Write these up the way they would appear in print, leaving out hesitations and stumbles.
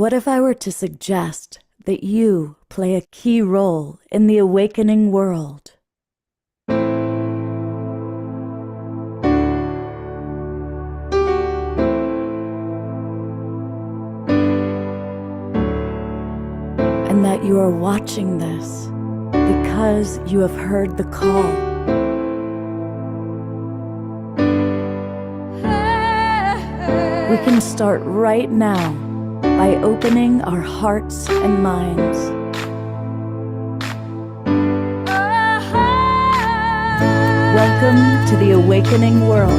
What if I were to suggest that you play a key role in the awakening world? And that you are watching this because you have heard the call. We can start right now by opening our hearts and minds. Welcome to the awakening world.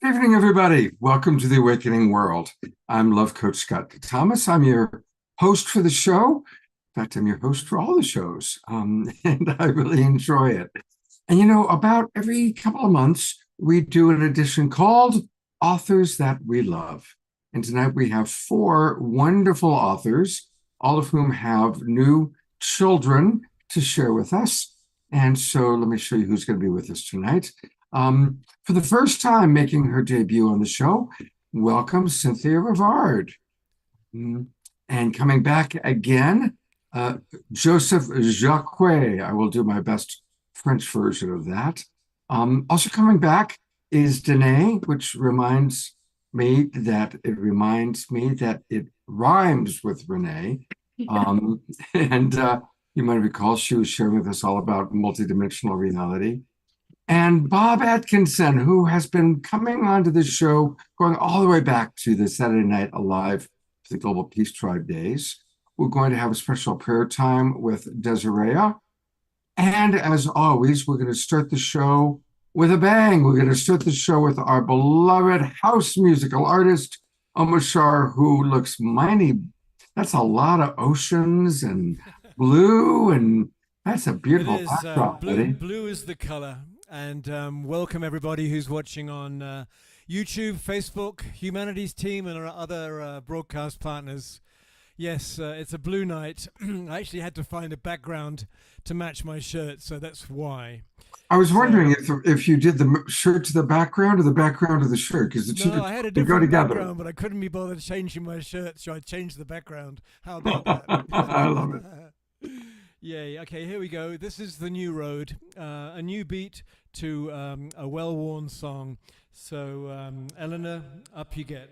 Good evening, everybody. Welcome to the Awakening World. I'm Love Coach Scott Thomas. I'm your host for the show. In fact, I'm your host for all the shows, and I really enjoy it. And about every couple of months, we do an edition called Authors That We Love. And tonight we have 4 wonderful authors, all of whom have new children to share with us. And so let me show you who's going to be with us tonight. For the first time making her debut on the show, welcome Cynthia Rivard. And coming back again, Joseph Jacques. I will do my best French version of that. Also coming back is Danae, which reminds me that it rhymes with Renee. And you might recall she was sharing with us all about multidimensional reality. And Bob Atkinson, who has been coming onto the show, going all the way back to the Saturday Night Alive for the Global Peace Tribe days. We're going to have a special prayer time with Desiree. And as always, we're going to start the show with a bang. We're going to start the show with our beloved house musical artist, Omashar, who looks mighty. That's a lot of oceans and blue, and that's a beautiful backdrop. Blue is the color. And welcome everybody who's watching on YouTube, Facebook, Humanities Team, and our other broadcast partners. Yes, it's a blue night. I actually had to find a background to match my shirt, so that's why. I was wondering if you did the shirt to the background or the background to the shirt, because the two I had a go different together. background, but I couldn't be bothered changing my shirt, so I changed the background. How about that? I love it. Yay. Okay, here we go. This is The New Road, a new beat to a well-worn song. So, Eleanor, up you get.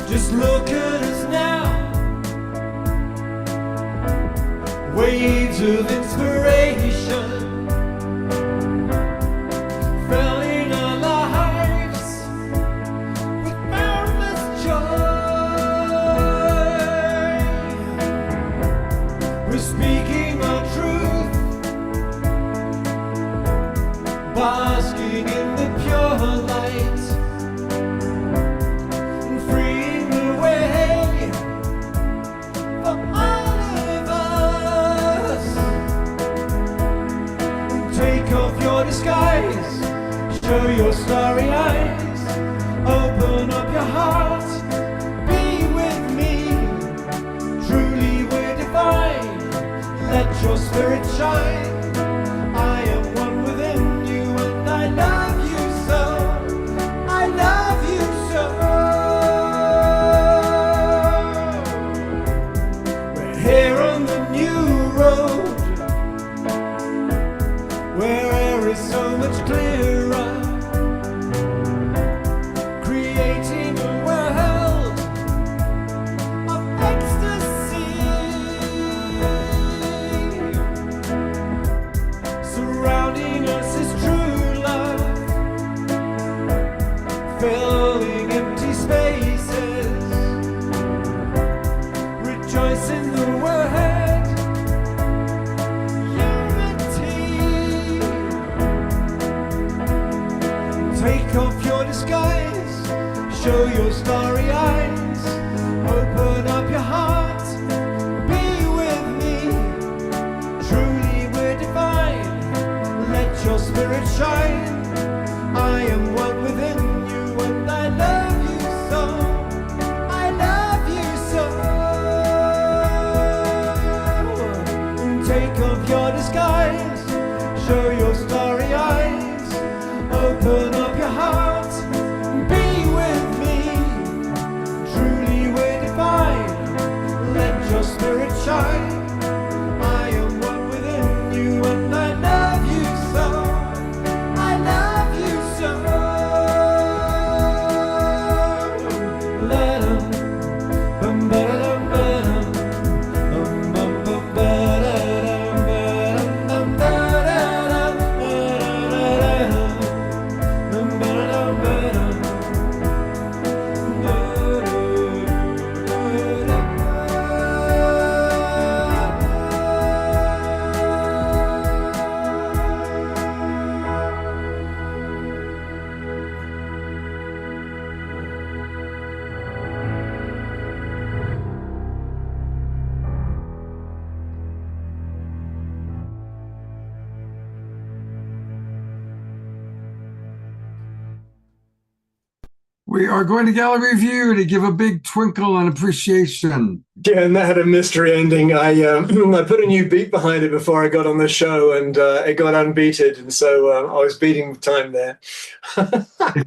Just look at us now, waves of inspiration, filling our lives with boundless joy. We're speaking our truth, basking in the pure light. Disguise, Show your starry eyes, open up your heart, be with me. Truly we're divine, let your spirit shine. I am one within you and I love you so. I love you so. We're here on the new road, where air is so much clearer, creating a world of ecstasy. Surrounding us is true love, filling empty spaces. Rejoice in the word unity. Take off your disguise, show your starry eyes, open up your heart, be with me. Truly we're divine, let your spirit shine. I am one within you and I love you so. I love you so. Take off your disguise, show your starry eyes, open up your heart, be with me. Truly we're divine, let your spirit shine. I am one within you and I love you so. I love you so. La-dum, bum-ba-da-dum, ba-dum, bum-bum-bum-ba-da-dum, ba-dum, bum-ba-da-dum, ba-da-da-dum, bum-ba-da-dum, ba-dum, We are going to gallery view to give a big twinkle and appreciation. Yeah, and that had a mystery ending. I I put a new beat behind it before I got on the show, and it got unbeated, and so I was beating time there.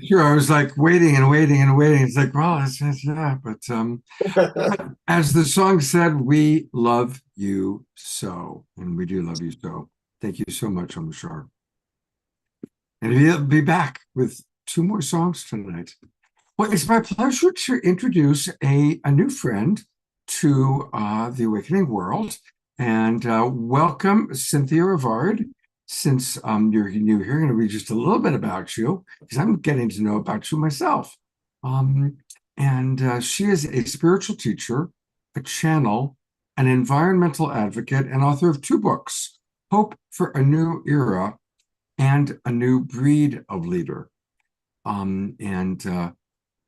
Sure, I was like waiting and waiting and waiting. It's like, well, yeah, but as the song said, we love you so, and we do love you so. Thank you so much, Omashar. And we'll be back with 2 more songs tonight. Well, it's my pleasure to introduce a new friend to the Awakening World, and welcome Cynthia Rivard. Since you're new here, I'm going to read just a little bit about you because I'm getting to know about you myself. And she is a spiritual teacher, a channel, an environmental advocate, and author of 2 books, Hope for a New Era and A New Breed of Leader.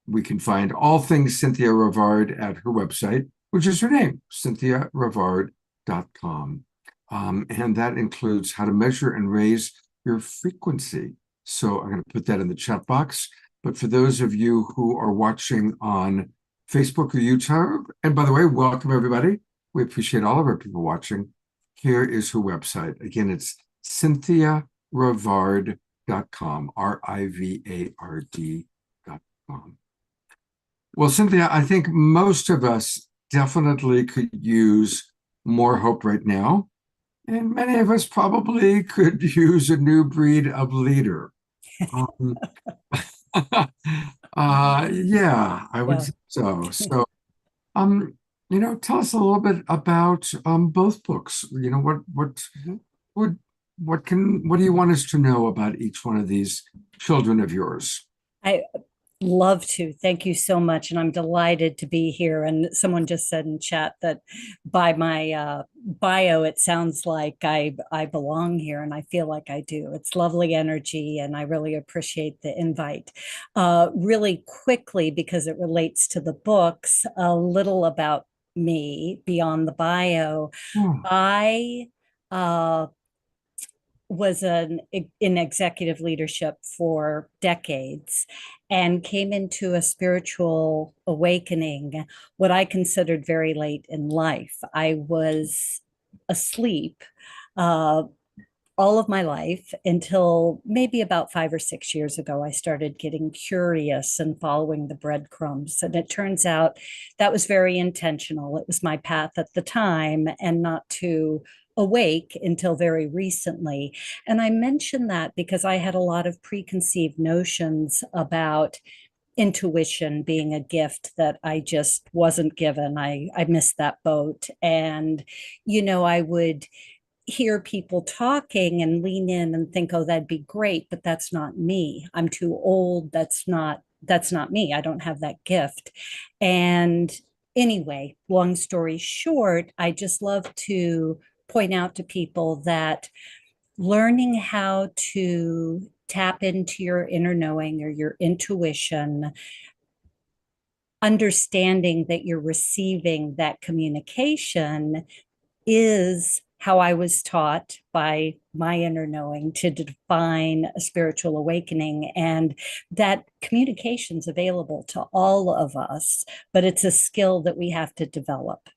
We can find all things Cynthia Rivard at her website, which is her name, cynthiarivard.com. And that includes how to measure and raise your frequency. So I'm going to put that in the chat box. But for those of you who are watching on Facebook or YouTube, and by the way, welcome everybody. We appreciate all of our people watching. Here is her website. Again, it's cynthiarivard.com, RIVARD.com. Well, Cynthia, I think most of us definitely could use more hope right now. And many of us probably could use a new breed of leader. Yeah, I would say so. So, tell us a little bit about both books. What do you want us to know about each one of these children of yours? I love to. Thank you so much. And I'm delighted to be here. And someone just said in chat that by my bio, it sounds like I belong here, and I feel like I do. It's lovely energy, and I really appreciate the invite. Really quickly, because it relates to the books, a little about me beyond the bio. I was in executive leadership for decades and came into a spiritual awakening, what I considered very late in life. I was asleep all of my life until maybe about 5 or 6 years ago. I started getting curious and following the breadcrumbs. And it turns out that was very intentional. It was my path at the time and not to awake until very recently. And I mention that because I had a lot of preconceived notions about intuition being a gift that I just wasn't given. I missed that boat. And, I would hear people talking and lean in and think, oh, that'd be great, but that's not me. I'm too old. That's not me. I don't have that gift. And anyway, long story short, I just love to point out to people that learning how to tap into your inner knowing or your intuition, understanding that you're receiving that communication is how I was taught by my inner knowing to define a spiritual awakening, and that communication's available to all of us, but it's a skill that we have to develop.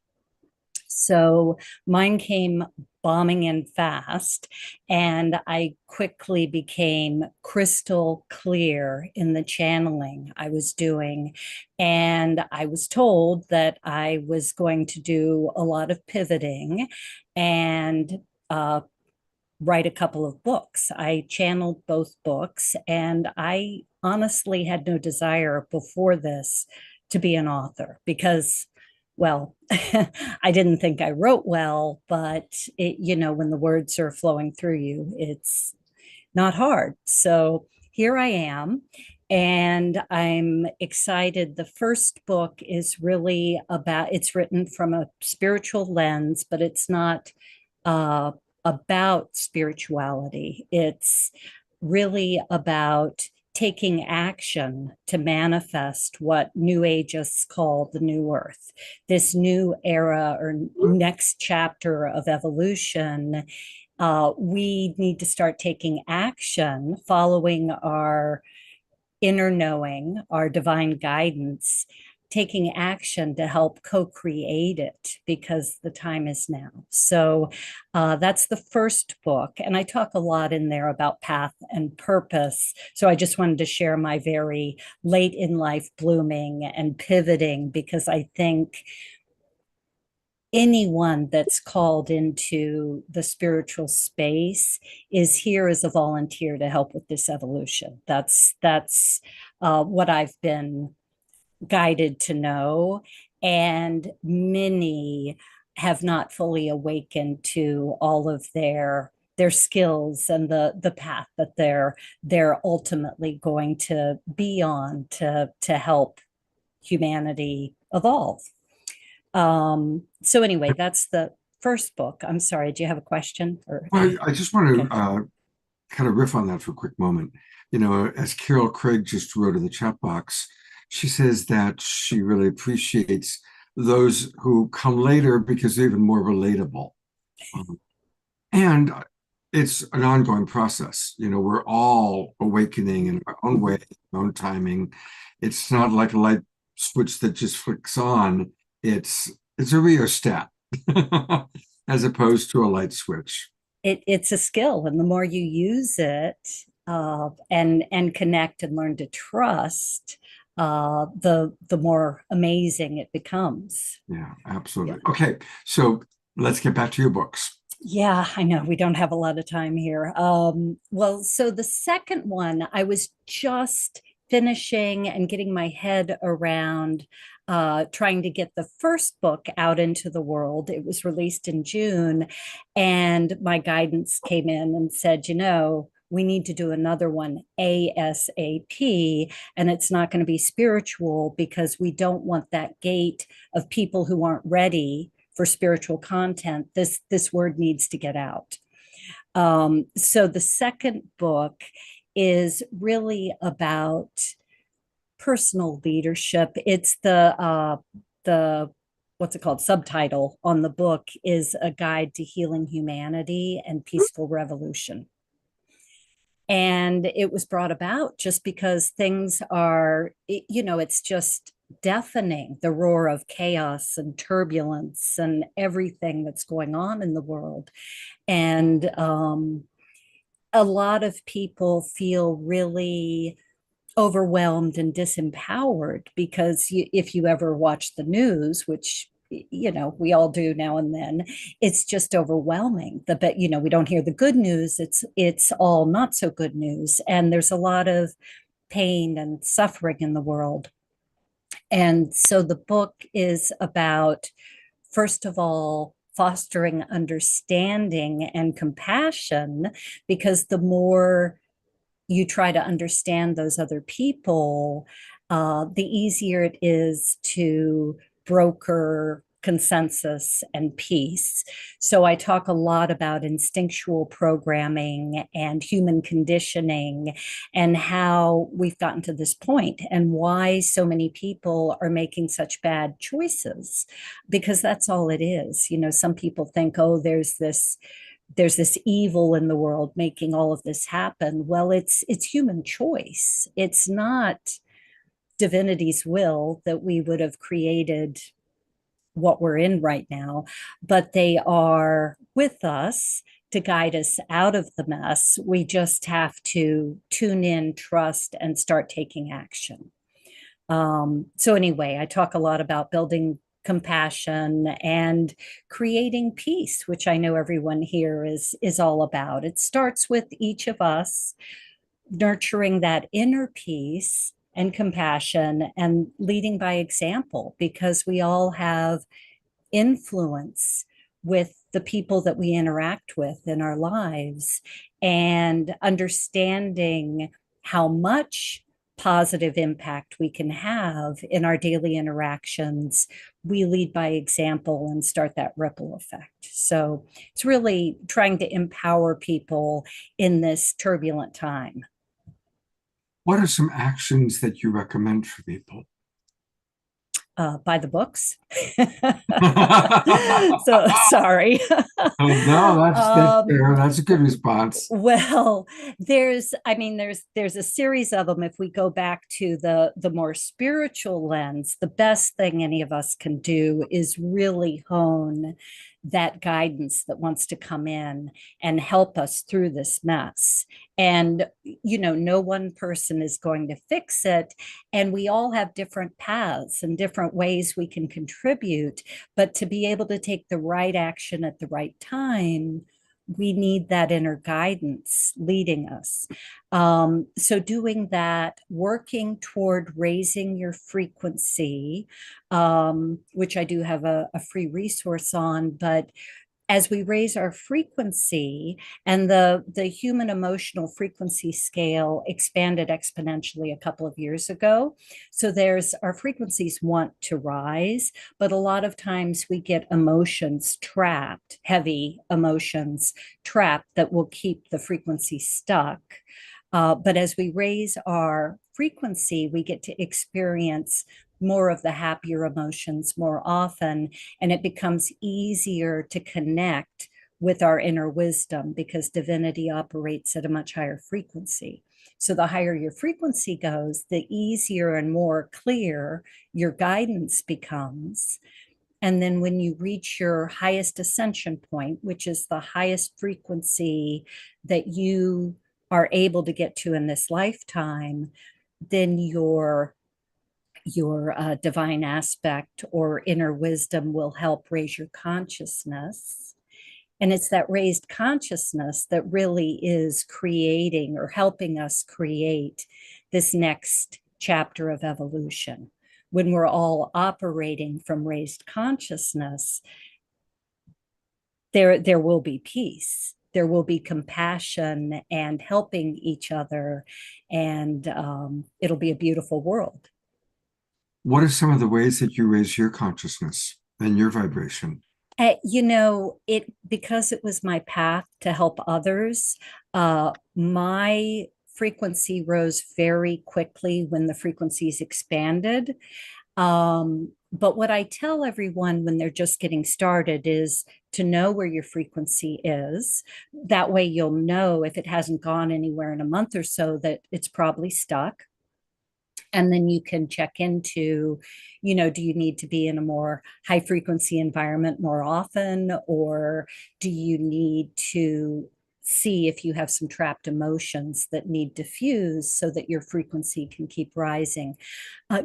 So mine came bombing in fast, and I quickly became crystal clear in the channeling I was doing. And I was told that I was going to do a lot of pivoting and write a couple of books. I channeled both books, and I honestly had no desire before this to be an author because, well, I didn't think I wrote well, but when the words are flowing through you, it's not hard. So here I am, and I'm excited. The first book is really it's written from a spiritual lens, but it's not about spirituality. It's really about taking action to manifest what New Ageists call the New Earth, this new era or next chapter of evolution. We need to start taking action, following our inner knowing, our divine guidance, taking action to help co-create it because the time is now. So that's the first book. And I talk a lot in there about path and purpose. So I just wanted to share my very late in life blooming and pivoting, because I think anyone that's called into the spiritual space is here as a volunteer to help with this evolution. That's what I've been guided to know, and many have not fully awakened to all of their skills and the path that they're ultimately going to be on to help humanity evolve. So anyway, that's the first book. I'm sorry, do you have a question? Well, I just want to kind of riff on that for a quick moment. As Carol Craig just wrote in the chat box, she says that she really appreciates those who come later because they're even more relatable. And it's an ongoing process. We're all awakening in our own way, our own timing. It's not like a light switch that just flicks on. It's a rheostat as opposed to a light switch. It's a skill, and the more you use it and connect and learn to trust, the more amazing it becomes. Yeah, absolutely. Yeah. Okay, so let's get back to your books. Yeah, I know we don't have a lot of time here. Well, so the second one, I was just finishing and getting my head around trying to get the first book out into the world. It was released in June, and my guidance came in and said, we need to do another one ASAP, and it's not going to be spiritual because we don't want that gate of people who aren't ready for spiritual content. This word needs to get out. So the second book is really about personal leadership. It's the what's it called? Subtitle on the book is A Guide to Healing Humanity and Peaceful Revolution. And it was brought about just because things are, it's just deafening, the roar of chaos and turbulence and everything that's going on in the world. And a lot of people feel really overwhelmed and disempowered because if you ever watch the news, which we all do now and then, it's just overwhelming. We don't hear the good news. It's all not so good news, and there's a lot of pain and suffering in the world. And so the book is about, first of all, fostering understanding and compassion, because the more you try to understand those other people, the easier it is to broker consensus and peace. So I talk a lot about instinctual programming and human conditioning and how we've gotten to this point and why so many people are making such bad choices, because that's all it is. Some people think, oh, there's this evil in the world making all of this happen. Well, it's human choice. It's not divinity's will that we would have created what we're in right now, but they are with us to guide us out of the mess. We just have to tune in, trust, and start taking action. So anyway, I talk a lot about building compassion and creating peace, which I know everyone here is all about. It starts with each of us nurturing that inner peace and compassion and leading by example, because we all have influence with the people that we interact with in our lives, and understanding how much positive impact we can have in our daily interactions. We lead by example and start that ripple effect. So it's really trying to empower people in this turbulent time. What are some actions that you recommend for people? Buy the books. So sorry. No, that's fair. That's a good response. Well, there's a series of them. If we go back to the more spiritual lens, the best thing any of us can do is really hone that guidance that wants to come in and help us through this mess. And no one person is going to fix it, and we all have different paths and different ways we can contribute. But to be able to take the right action at the right time, we need that inner guidance leading us. So doing that, working toward raising your frequency, which I do have a free resource on, but as we raise our frequency, and the human emotional frequency scale expanded exponentially a couple of years ago. So there's our frequencies want to rise, but a lot of times we get emotions trapped, heavy emotions trapped that will keep the frequency stuck. But as we raise our frequency, we get to experience more of the happier emotions more often, and it becomes easier to connect with our inner wisdom, because divinity operates at a much higher frequency. So the higher your frequency goes, the easier and more clear your guidance becomes. And then when you reach your highest ascension point, which is the highest frequency that you are able to get to in this lifetime, then your divine aspect or inner wisdom will help raise your consciousness. And it's that raised consciousness that really is creating or helping us create this next chapter of evolution. When we're all operating from raised consciousness, there will be peace. There will be compassion and helping each other, and it'll be a beautiful world. What are some of the ways that you raise your consciousness and your vibration? Because it was my path to help others, my frequency rose very quickly when the frequencies expanded. But what I tell everyone when they're just getting started is to know where your frequency is. That way you'll know if it hasn't gone anywhere in a month or so that it's probably stuck. And then you can check into, do you need to be in a more high frequency environment more often, or do you need to see if you have some trapped emotions that need diffuse so that your frequency can keep rising.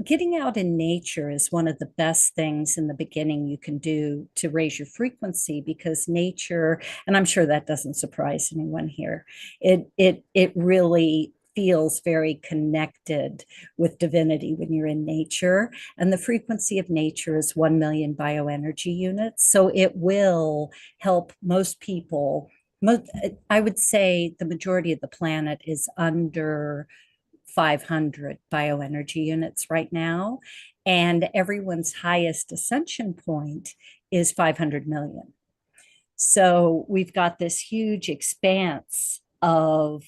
Getting out in nature is one of the best things in the beginning you can do to raise your frequency, because nature, and I'm sure that doesn't surprise anyone here, it really feels very connected with divinity when you're in nature. And the frequency of nature is 1 million bioenergy units. So it will help most people. I would say the majority of the planet is under 500 bioenergy units right now. And everyone's highest ascension point is 500 million. So we've got this huge expanse of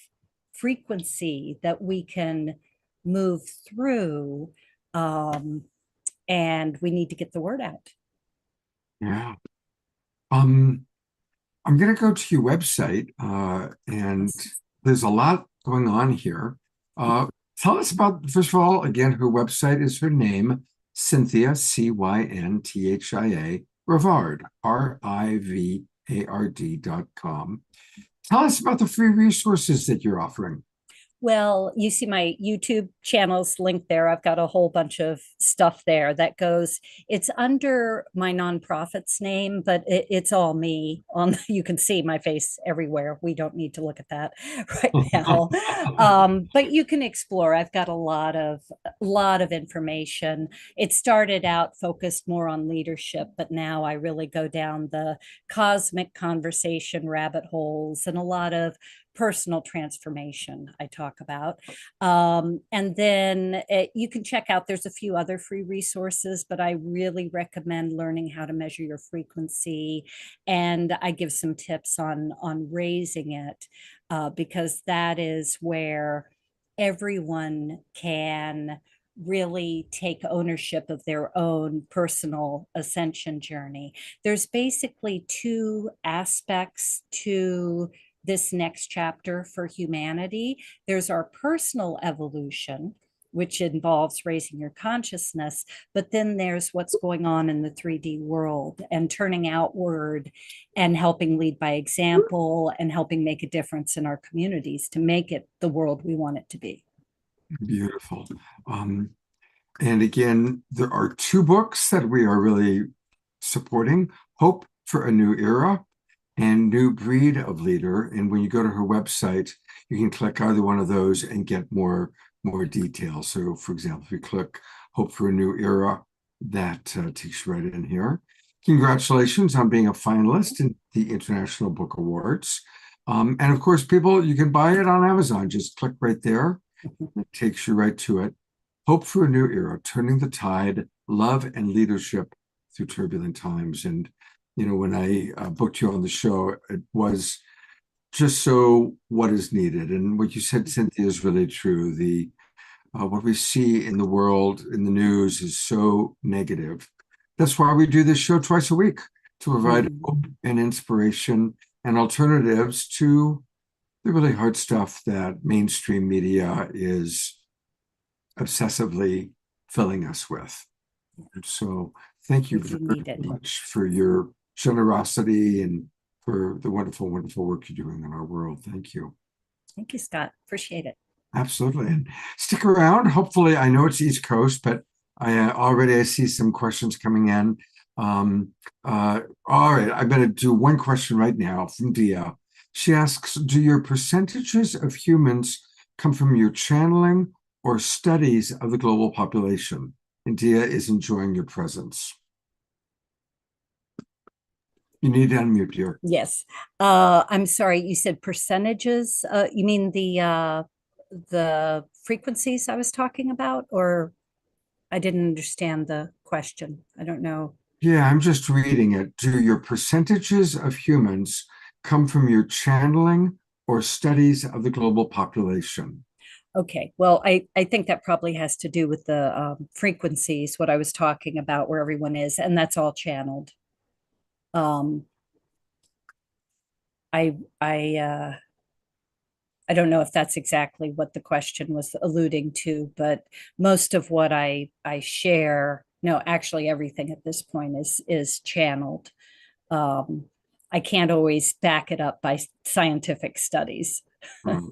frequency that we can move through. And we need to get the word out. Yeah. I'm going to go to your website, and there's a lot going on here. Tell us about, first of all, again, her website is her name, Cynthia, Cynthia, Rivard, RIVARD.com. Tell us about the free resources that you're offering. Well, you see my YouTube channel's linked there. I've got a whole bunch of stuff there that goes, it's under my nonprofit's name, but it's all me. You can see my face everywhere. We don't need to look at that right now. But you can explore. I've got a lot of information. It started out focused more on leadership, but now I really go down the cosmic conversation rabbit holes and a lot of personal transformation I talk about. And then you can check out, there's a few other free resources, but I really recommend learning how to measure your frequency. And I give some tips on raising it, because that is where everyone can really take ownership of their own personal ascension journey. There's basically two aspects to this next chapter for humanity. There's our personal evolution, which involves raising your consciousness, but then there's what's going on in the 3D world and turning outward and helping lead by example and helping make a difference in our communities to make it the world we want it to be. Beautiful. And again, there are two books that we are really supporting: Hope for a New Era and New Breed of Leader. And when you go to her website, you can click either one of those and get more details. So, for example, if you click Hope for a New Era, that takes you right in here. Congratulations on being a finalist in the International Book Awards. And of course, people, you can buy it on Amazon. Just click right there. It takes you right to it. Hope for a New Era, Turning the Tide, Love and Leadership Through Turbulent Times. And when I booked you on the show, it was just so what is needed. And what you said, Cynthia, is really true. What we see in the world, in the news, is so negative. That's why we do this show twice a week, to provide hope and inspiration and alternatives to the really hard stuff that mainstream media is obsessively filling us with. So thank you very much for your generosity and for the wonderful, wonderful work you're doing in our world. Thank you. Thank you, Scott. Appreciate it. Absolutely. And stick around. Hopefully, I know it's East Coast, but I see some questions coming in. All right, I'm going to do one question right now from Dia. She asks, do your percentages of humans come from your channeling or studies of the global population? And Dia is enjoying your presence. You need to unmute here. Yes. I'm sorry, you said percentages. You mean the frequencies I was talking about, or I didn't understand the question. I don't know. Yeah, I'm just reading it. Do your percentages of humans come from your channeling or studies of the global population? Okay, well, I think that probably has to do with the frequencies, what I was talking about, where everyone is, and that's all channeled. I don't know if that's exactly what the question was alluding to, but most of what I share, no, actually everything at this point is channeled. Um, I can't always back it up by scientific studies. Hmm.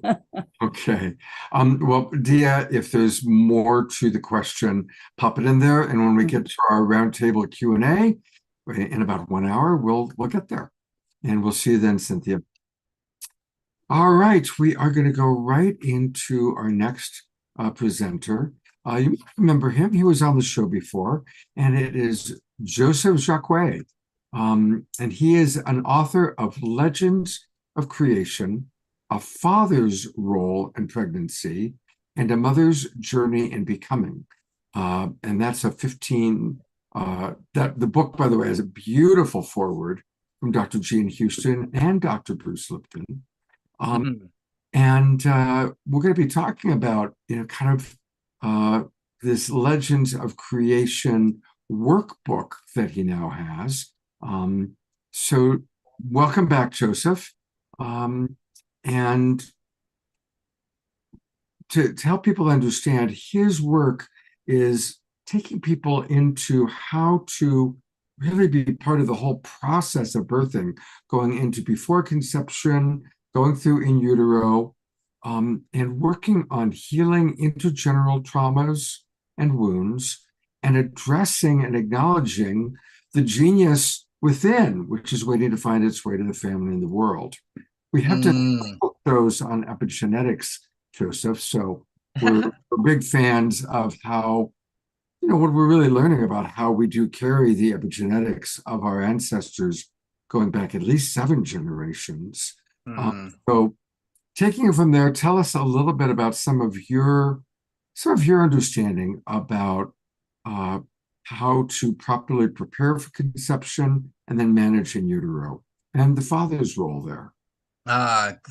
Okay. Well, Dia, if there's more to the question, pop it in there, and when we get to our roundtable Q&A in about 1 hour, we'll get there. And we'll see you then, Cynthia. All right, we are going to go right into our next presenter. You might remember him. He was on the show before, and it is Joseph Jacques. And he is an author of Legends of Creation, A Father's Role in Pregnancy, and A Mother's Journey in Becoming. And that's a 15, that the book, by the way, has a beautiful foreword from Dr. Jean Houston and Dr. Bruce Lipton. And we're going to be talking about, kind of this Legends of Creation workbook that he now has. So welcome back, Joseph. And to help people understand, his work is taking people into how to really be part of the whole process of birthing, going into before conception, going through in utero, and working on healing intergeneral traumas and wounds, and addressing and acknowledging the genius within, which is waiting to find its way to the family and the world. We have to put those on epigenetics, Joseph. So we're big fans of how, what we're really learning about how we do carry the epigenetics of our ancestors going back at least 7 generations. So taking it from there, tell us a little bit about some of your understanding about how to properly prepare for conception and then manage in utero and the father's role there.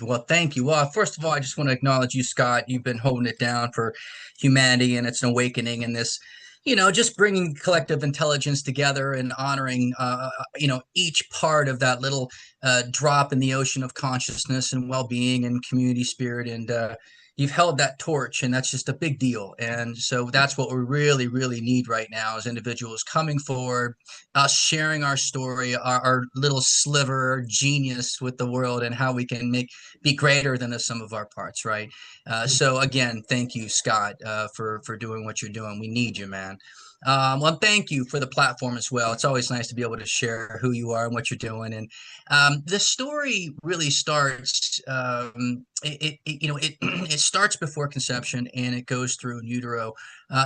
Well, thank you. Well, first of all, I just want to acknowledge you, Scott. You've been holding it down for humanity, and it's an awakening in this, just bringing collective intelligence together and honoring, each part of that little drop in the ocean of consciousness and well-being and community spirit. And you've held that torch, and that's just a big deal. And so that's what we really, really need right now is individuals coming forward, us sharing our story, our little sliver genius with the world, and how we can be greater than the sum of our parts, right? So again, thank you, Scott, for doing what you're doing. We need you, man. Well, thank you for the platform as well. It's always nice to be able to share who you are and what you're doing. And the story really starts. It starts before conception and it goes through in utero.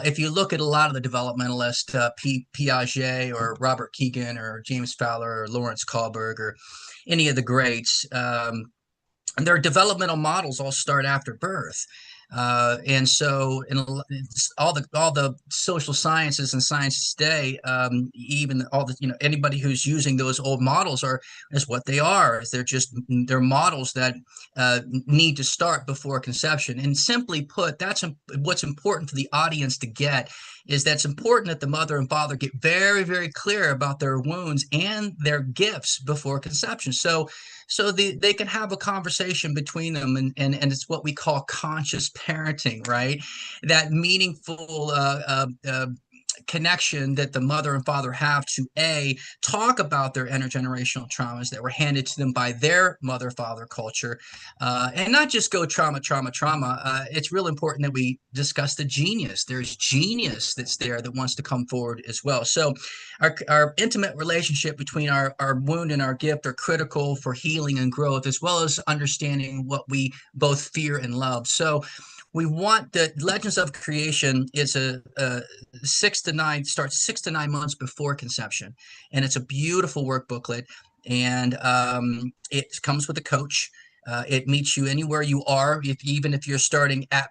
If you look at a lot of the developmentalists, Piaget or Robert Keegan or James Fowler or Lawrence Kohlberg or any of the greats, and their developmental models all start after birth. And so in all the social sciences and science today, even all the, anybody who's using those old models is what they are. They're models that need to start before conception. And simply put, that's what's important for the audience to get is that's important that the mother and father get very, very clear about their wounds and their gifts before conception. So they can have a conversation between them, and it's what we call conscious parenting, right? That meaningful connection that the mother and father have to talk about their intergenerational traumas that were handed to them by their mother father culture, and not just go trauma. It's real important that we discuss the genius. There's genius that's there that wants to come forward as well. So our intimate relationship between our wound and our gift are critical for healing and growth, as well as understanding what we both fear and love. So we want the Legends of Creation is starts 6 to 9 months before conception. And it's a beautiful work booklet. And it comes with a coach. It meets you anywhere you are, even if you're starting at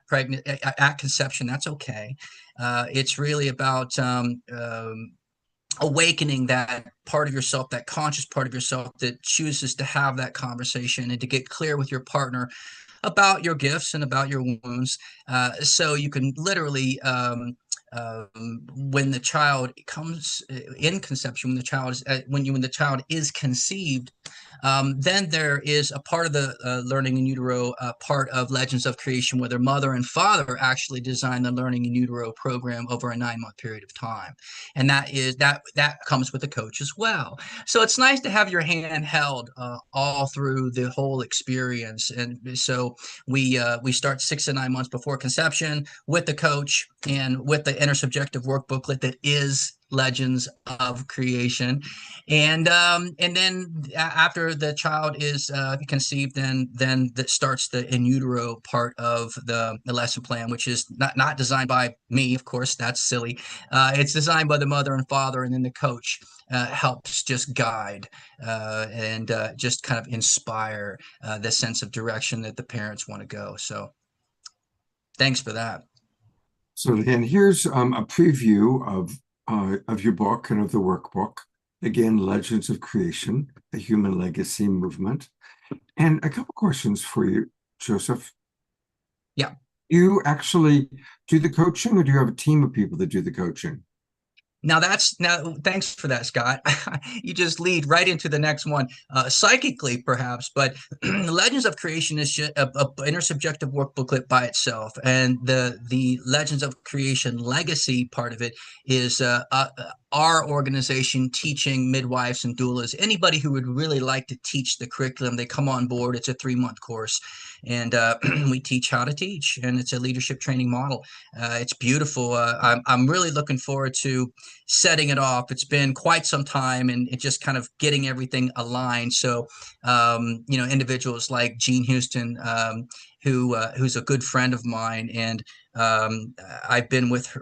conception, that's okay. It's really about awakening that part of yourself, that conscious part of yourself that chooses to have that conversation and to get clear with your partner about your gifts and about your wounds. So you can literally, when the child comes in conception, when the child is conceived, Then there is a part of the Learning in Utero, part of Legends of Creation, where their mother and father actually designed the Learning in Utero program over a 9-month period of time, and that comes with a coach as well. So it's nice to have your hand held all through the whole experience. And so we start 6 to 9 months before conception with the coach and with the intersubjective work booklet that is Legends of Creation, and then after the child is conceived, then that starts the in utero part of the lesson plan, which is not designed by me, of course. That's silly. It's designed by the mother and father, and then the coach helps just guide and just kind of inspire the sense of direction that the parents want to go. So thanks for that. So then here's a preview of your book and of the workbook. Again, Legends of Creation, a Human Legacy Movement. And a couple questions for you, Joseph. Yeah. You actually do the coaching, or do you have a team of people that do the coaching? Now thanks for that, Scott. You just lead right into the next one, psychically perhaps, but Legends of Creation is just a intersubjective work booklet by itself, and the Legends of Creation legacy part of it is our organization teaching midwives and doulas. Anybody who would really like to teach the curriculum, they come on board. It's a 3-month course, and we teach how to teach, and it's a leadership training model. It's beautiful. I'm really looking forward to setting it off. It's been quite some time, and it just kind of getting everything aligned. So, individuals like Jean Houston, who's a good friend of mine, and I've been with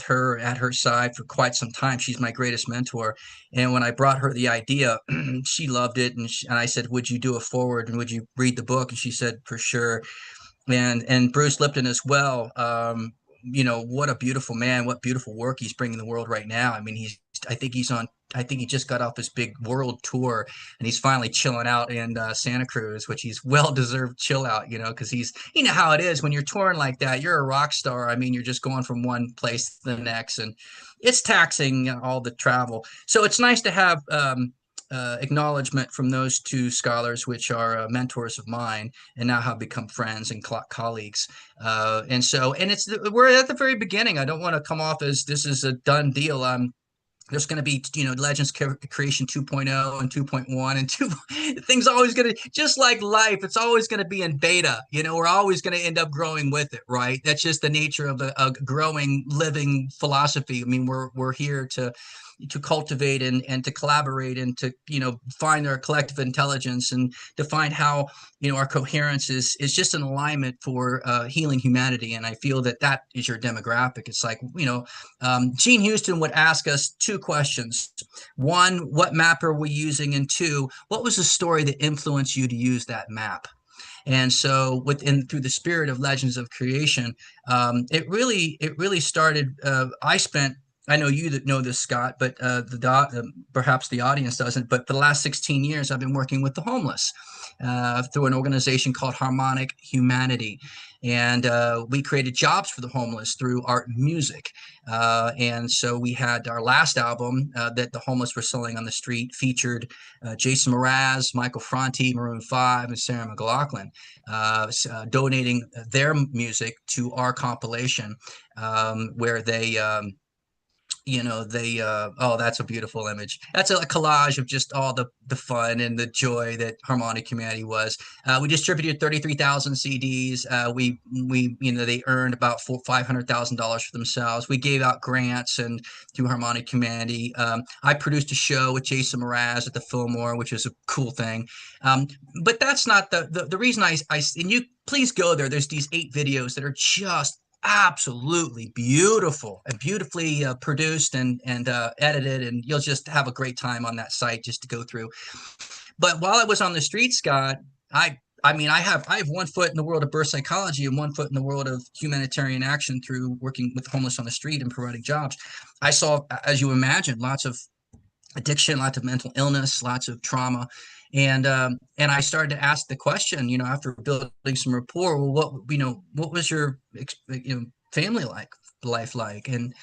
her at her side for quite some time. She's my greatest mentor. And when I brought her the idea, she loved it. And I said, would you do a forward, and would you read the book? And she said, for sure. And Bruce Lipton as well. What a beautiful man, what beautiful work he's bringing the world right now. I mean, I think he just got off his big world tour, and he's finally chilling out in Santa Cruz, which he's well-deserved chill out, because you know how it is when you're touring like that. You're a rock star. I mean, you're just going from one place to the next, and it's taxing, all the travel. So it's nice to have acknowledgement from those two scholars, which are mentors of mine, and now have become friends and colleagues. And we're at the very beginning. I don't want to come off as this is a done deal. There's going to be, Legends Creation 2.0 and 2.1 and 2. Things always going to, just like life, it's always going to be in beta. We're always going to end up growing with it, right? That's just the nature of a growing, living philosophy. I mean, we're here to cultivate and to collaborate and to find our collective intelligence and to find how our coherence is just an alignment for healing humanity. And I feel that is your demographic. It's like Jean Houston would ask us 2 questions. 1, what map are we using? And 2, what was the story that influenced you to use that map? And so through the spirit of Legends of Creation, it really started. I know you that know this, Scott, but perhaps the audience doesn't. But for the last 16 years, I've been working with the homeless through an organization called Harmonic Humanity. And we created jobs for the homeless through art and music. And so we had our last album that the homeless were selling on the street featured Jason Mraz, Michael Franti, Maroon 5, and Sarah McLachlan donating their music to our compilation where they that's a beautiful image. That's a collage of just all the fun and the joy that Harmonic Humanity was. We distributed 33,000 CDs. They earned about $500,000 for themselves. We gave out grants and through Harmonic Humanity. I produced a show with Jason Mraz at the Fillmore, which is a cool thing. But that's not the reason and you please go there. There's these 8 videos that are just absolutely beautiful and beautifully produced and edited, and you'll just have a great time on that site just to go through. But while I was on the street, Scott, I have 1 foot in the world of birth psychology and 1 foot in the world of humanitarian action through working with homeless on the street and providing jobs. I saw, as you imagine, lots of addiction, lots of mental illness, lots of trauma. And I started to ask the question, after building some rapport, well, what was your family life like? And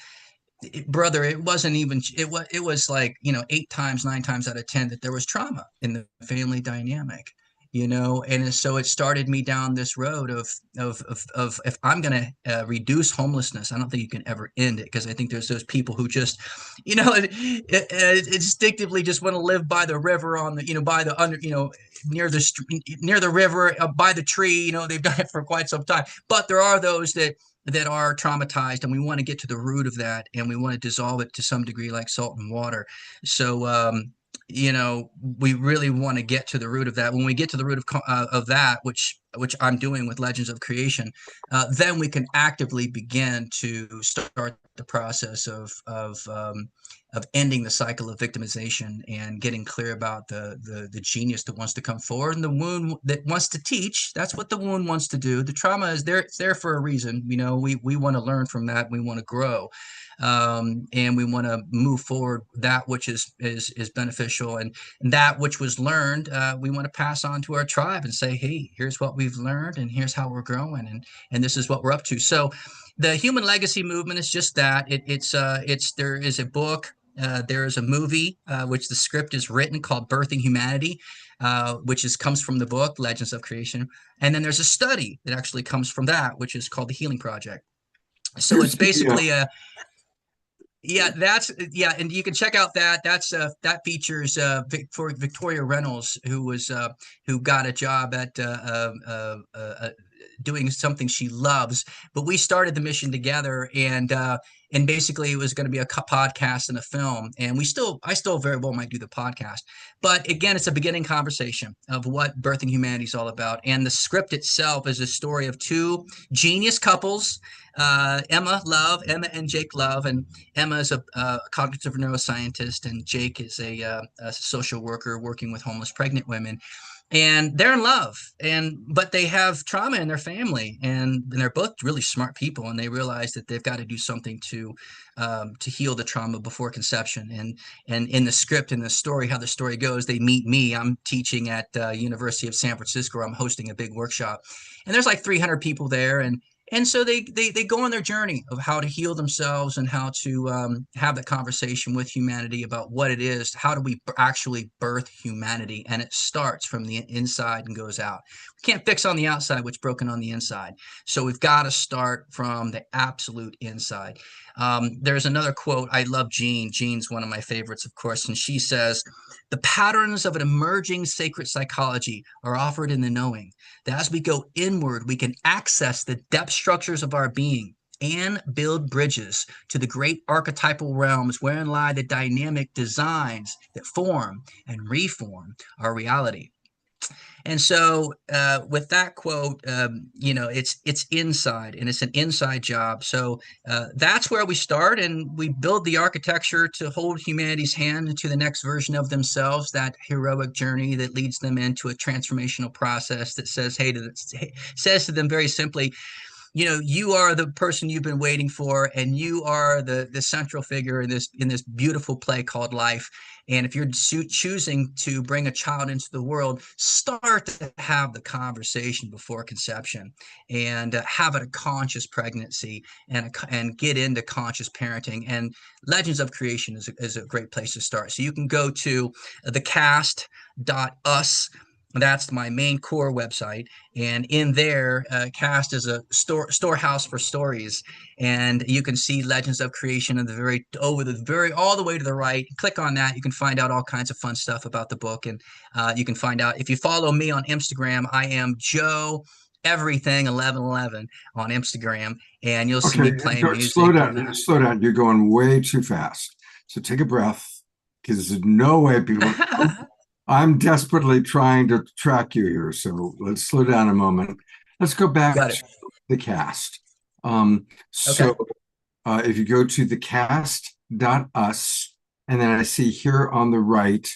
brother, it wasn't even, it was like, 8 times, 9 times out of 10 that there was trauma in the family dynamic, and so it started me down this road of if I'm going to reduce homelessness, I don't think you can ever end it, because I think there's those people who just, instinctively just want to live by the river on the, by the under, near the river, by the tree, they've done it for quite some time. But there are those that are traumatized, and we want to get to the root of that, and we want to dissolve it to some degree like salt and water. So we really want to get to the root of that. When we get to the root of that, which I'm doing with Legends of Creation, then we can actively begin to start the process of ending the cycle of victimization and getting clear about the genius that wants to come forward, and the wound that wants to teach. That's what the wound wants to do. The trauma is there; it's there for a reason. We want to learn from that. We want to grow. And we want to move forward that which is beneficial, and that which was learned, we want to pass on to our tribe and say, hey, here's what we've learned, and here's how we're growing, and this is what we're up to. So the human legacy movement is just that. It's there is a book, there is a movie, which the script is written, called Birthing Humanity, which comes from the book Legends of Creation, and then there's a study that actually comes from that, which is called the Healing Project. So it's basically and you can check out that features Victoria Reynolds, who got a job at doing something she loves. But we started the mission together, and basically it was going to be a podcast and a film, and I still very well might do the podcast. But again, it's a beginning conversation of what Birthing Humanity is all about. And the script itself is a story of two genius couples, Emma and Jake Love. And Emma is a cognitive neuroscientist, and Jake is a social worker working with homeless pregnant women. And they're in love, but they have trauma in their family, and they're both really smart people, and they realize that they've got to do something to heal the trauma before conception. And in the script, in the story, how the story goes, they meet me. I'm teaching at University of San Francisco. I'm hosting a big workshop, and there's like 300 people there, and so they go on their journey of how to heal themselves, and how to have that conversation with humanity about what it is. How do we actually birth humanity? And it starts from the inside and goes out. We can't fix on the outside what's broken on the inside. So we've got to start from the absolute inside. There's another quote. I love Jean. Jean's one of my favorites, of course. And she says, the patterns of an emerging sacred psychology are offered in the knowing that as we go inward, we can access the depth structures of our being and build bridges to the great archetypal realms wherein lie the dynamic designs that form and reform our reality. And so with that quote, it's inside, and it's an inside job. So that's where we start, and we build the architecture to hold humanity's hand into the next version of themselves, that heroic journey that leads them into a transformational process that says to them very simply, you are the person you've been waiting for, and you are the central figure in this beautiful play called life. And if you're choosing to bring a child into the world, start to have the conversation before conception, and have a conscious pregnancy, and get into conscious parenting. And Legends of Creation is a great place to start. So you can go to thecast.us. That's my main core website, and in there, Cast is a storehouse for stories, and you can see Legends of Creation all the way to the right. Click on that, you can find out all kinds of fun stuff about the book, and you can find out, if you follow me on Instagram, I am Joe Everything 1111 on Instagram, and you'll see me playing music. Slow down. You're going way too fast. So take a breath, because there's no way people. I'm desperately trying to track you here, so let's slow down a moment. Let's go back to the cast. So if you go to thecast.us, and then I see here on the right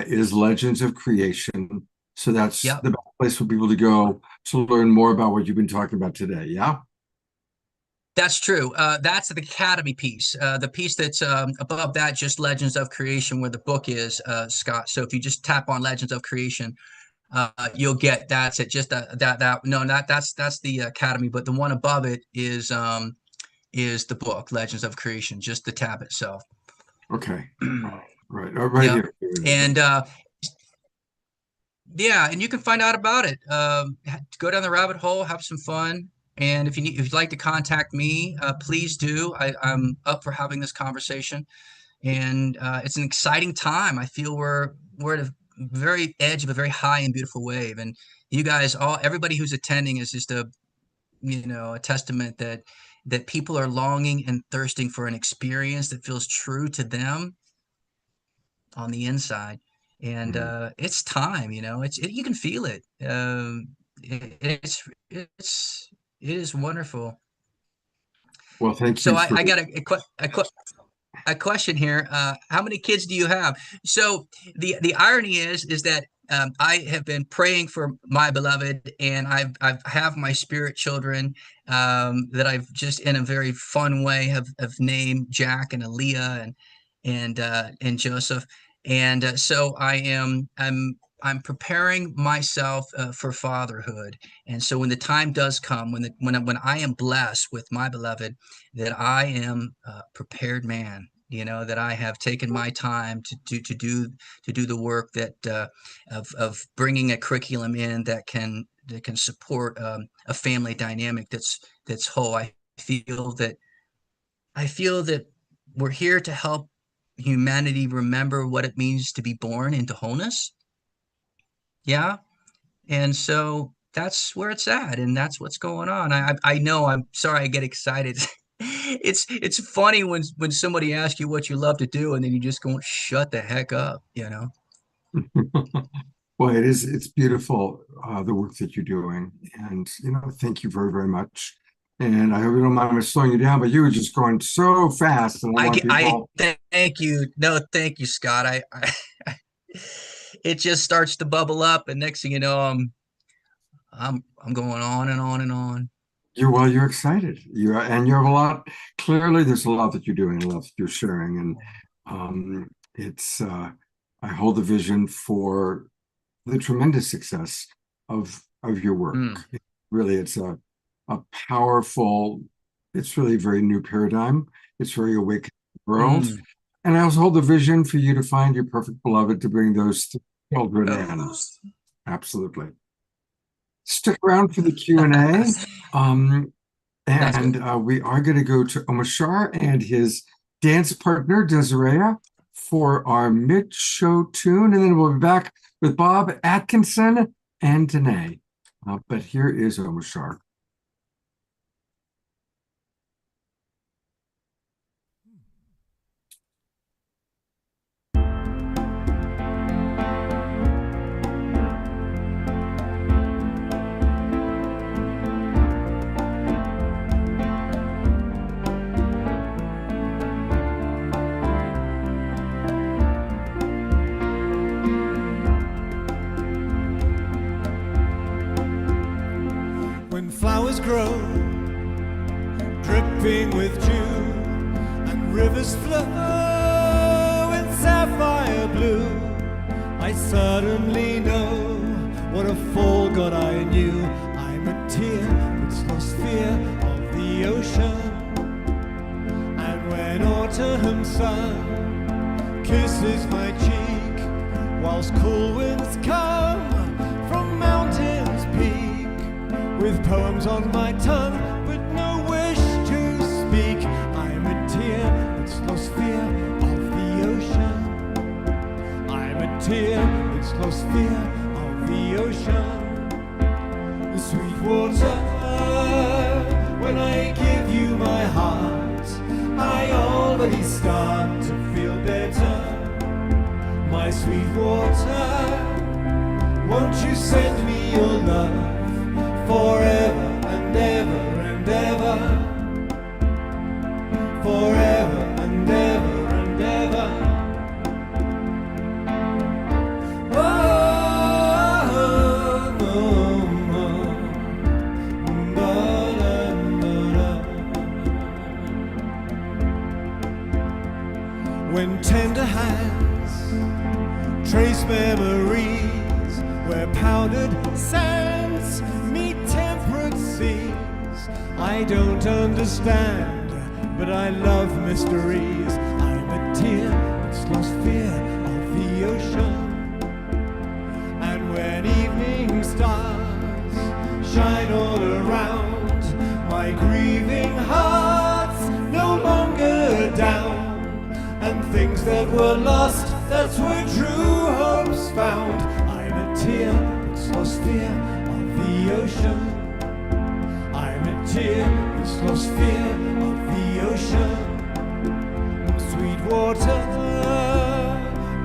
is Legends of Creation. So that's the best place for people to go to learn more about what you've been talking about today, yeah? That's true. That's the Academy piece. The piece that's above that, just Legends of Creation, where the book is, Scott. So if you just tap on Legends of Creation, you'll get that's it. Just that's the Academy. But the one above it is is the book Legends of Creation, just the tab itself. Okay. Right. Oh, right Yep. here. And yeah, and you can find out about it. Go down the rabbit hole, have some fun. And if you'd like to contact me, please do. I'm up for having this conversation, and it's an exciting time. I feel we're at a very edge of a very high and beautiful wave, and you guys, everybody who's attending is just a testament that people are longing and thirsting for an experience that feels true to them on the inside. And it's time, you can feel it. It is wonderful. Well, thank you. So I got a question here. How many kids do you have? So the irony is that I have been praying for my beloved, and I have my spirit children that I've just in a very fun way have named Jack and Aaliyah and Joseph. And so I'm preparing myself for fatherhood. And so when the time does come, when I am blessed with my beloved, that I am a prepared man, that I have taken my time to do the work that of bringing a curriculum in that can support a family dynamic that's whole. I feel that we're here to help humanity remember what it means to be born into wholeness. Yeah. And so that's where it's at, and that's what's going on. I know, I'm sorry I get excited. It's funny when somebody asks you what you love to do, and then you just go, shut the heck up, Well, it's beautiful, the work that you're doing. And, thank you very, very much. And I hope you don't mind me slowing you down, but you were just going so fast. And thank you. No, thank you, Scott. I it just starts to bubble up, and next thing you know, I'm going on and on and on. You're excited. You have a lot. Clearly, there's a lot that you're doing, a lot that you're sharing, and I hold the vision for the tremendous success of your work. Really, it's a powerful. It's really a very new paradigm. It's very awakening world. And I also hold the vision for you to find your perfect beloved, to bring those children in. Absolutely. Stick around for the Q&A. We are going to go to Omashar and his dance partner, Desiree, for our mid-show tune. And then we'll be back with Bob Atkinson and Danae. But here is Omashar. Flowers grow, dripping with dew, and rivers flow in sapphire blue. I suddenly know what a fool God I knew. I'm a tear that's lost fear of the ocean. And when autumn sun kisses my cheek, whilst cool winds come from mountains peak, with poems on my tongue, but no wish to speak. I'm a tear that's lost fear of the ocean. I'm a tear that's lost fear of the ocean. The sweet water, when I give you my heart, I already start to feel better. My sweet water, won't you send me your love? Forever and ever and ever, forever and ever and ever. When tender hands trace memories where powdered sands meet temperate seas, I don't understand but I love mysteries. I'm a tear that's lost fear of the ocean. And when evening stars shine all around, my grieving heart's no longer down. And things that were lost, that's where true hope's found. I'm a tear that's lost fear of the ocean. I'm a tear that's lost fear of the ocean. Sweet water,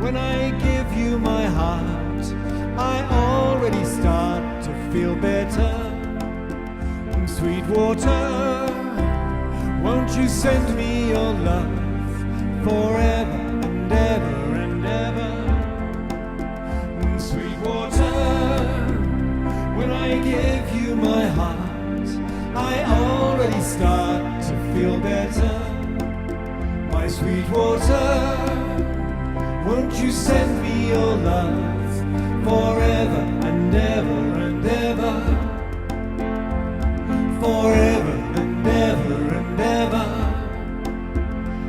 when I give you my heart, I already start to feel better. Sweet water, won't you send me your love forever and ever and ever? Sweet water, when I give you my heart, I already start to feel better. My sweet water, won't you send me your love forever and ever and ever? Forever and ever and ever.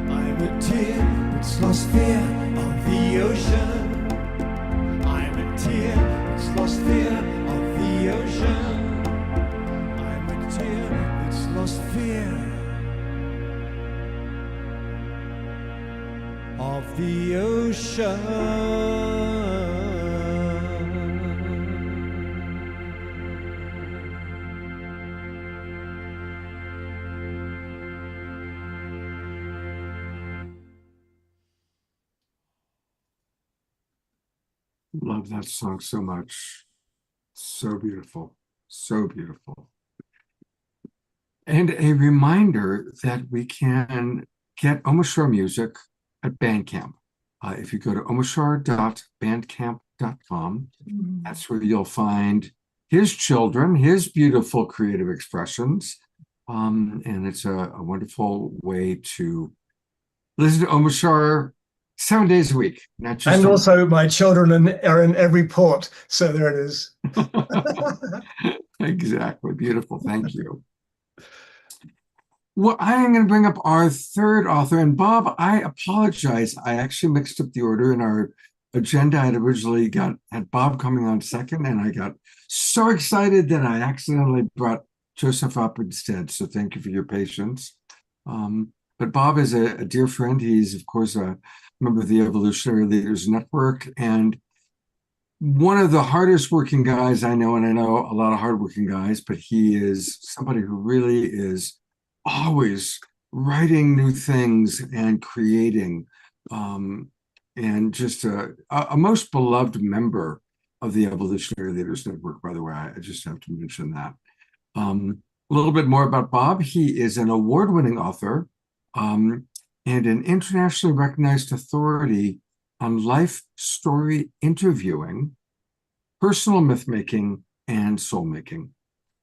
I'm a tear that's lost fear of the ocean. I'm a tear that's lost fear of the ocean. I'm a tear that's lost fear of the ocean. Love that song so much. So beautiful. So beautiful. And a reminder that we can get Omar Shore music at Bandcamp. If you go to omarshore.bandcamp.com, that's where you'll find his children, his beautiful creative expressions. And it's a wonderful way to listen to Omar Shore 7 days a week, not just. And also, my children are in every port. So there it is. Exactly. Beautiful. Thank you. Well, I am going to bring up our third author. And Bob, I apologize. I actually mixed up the order in our agenda. I'd originally had Bob coming on second, and I got so excited that I accidentally brought Joseph up instead. So thank you for your patience. But Bob is a dear friend. He's, of course, a member of the Evolutionary Leaders Network, and one of the hardest working guys I know, and I know a lot of hardworking guys, but he is somebody who really is always writing new things and creating, and just a most beloved member of the Evolutionary Leaders Network, by the way. I just have to mention that. A little bit more about Bob. He is an award-winning author, and an internationally recognized authority on life story interviewing, personal myth-making, and soul-making.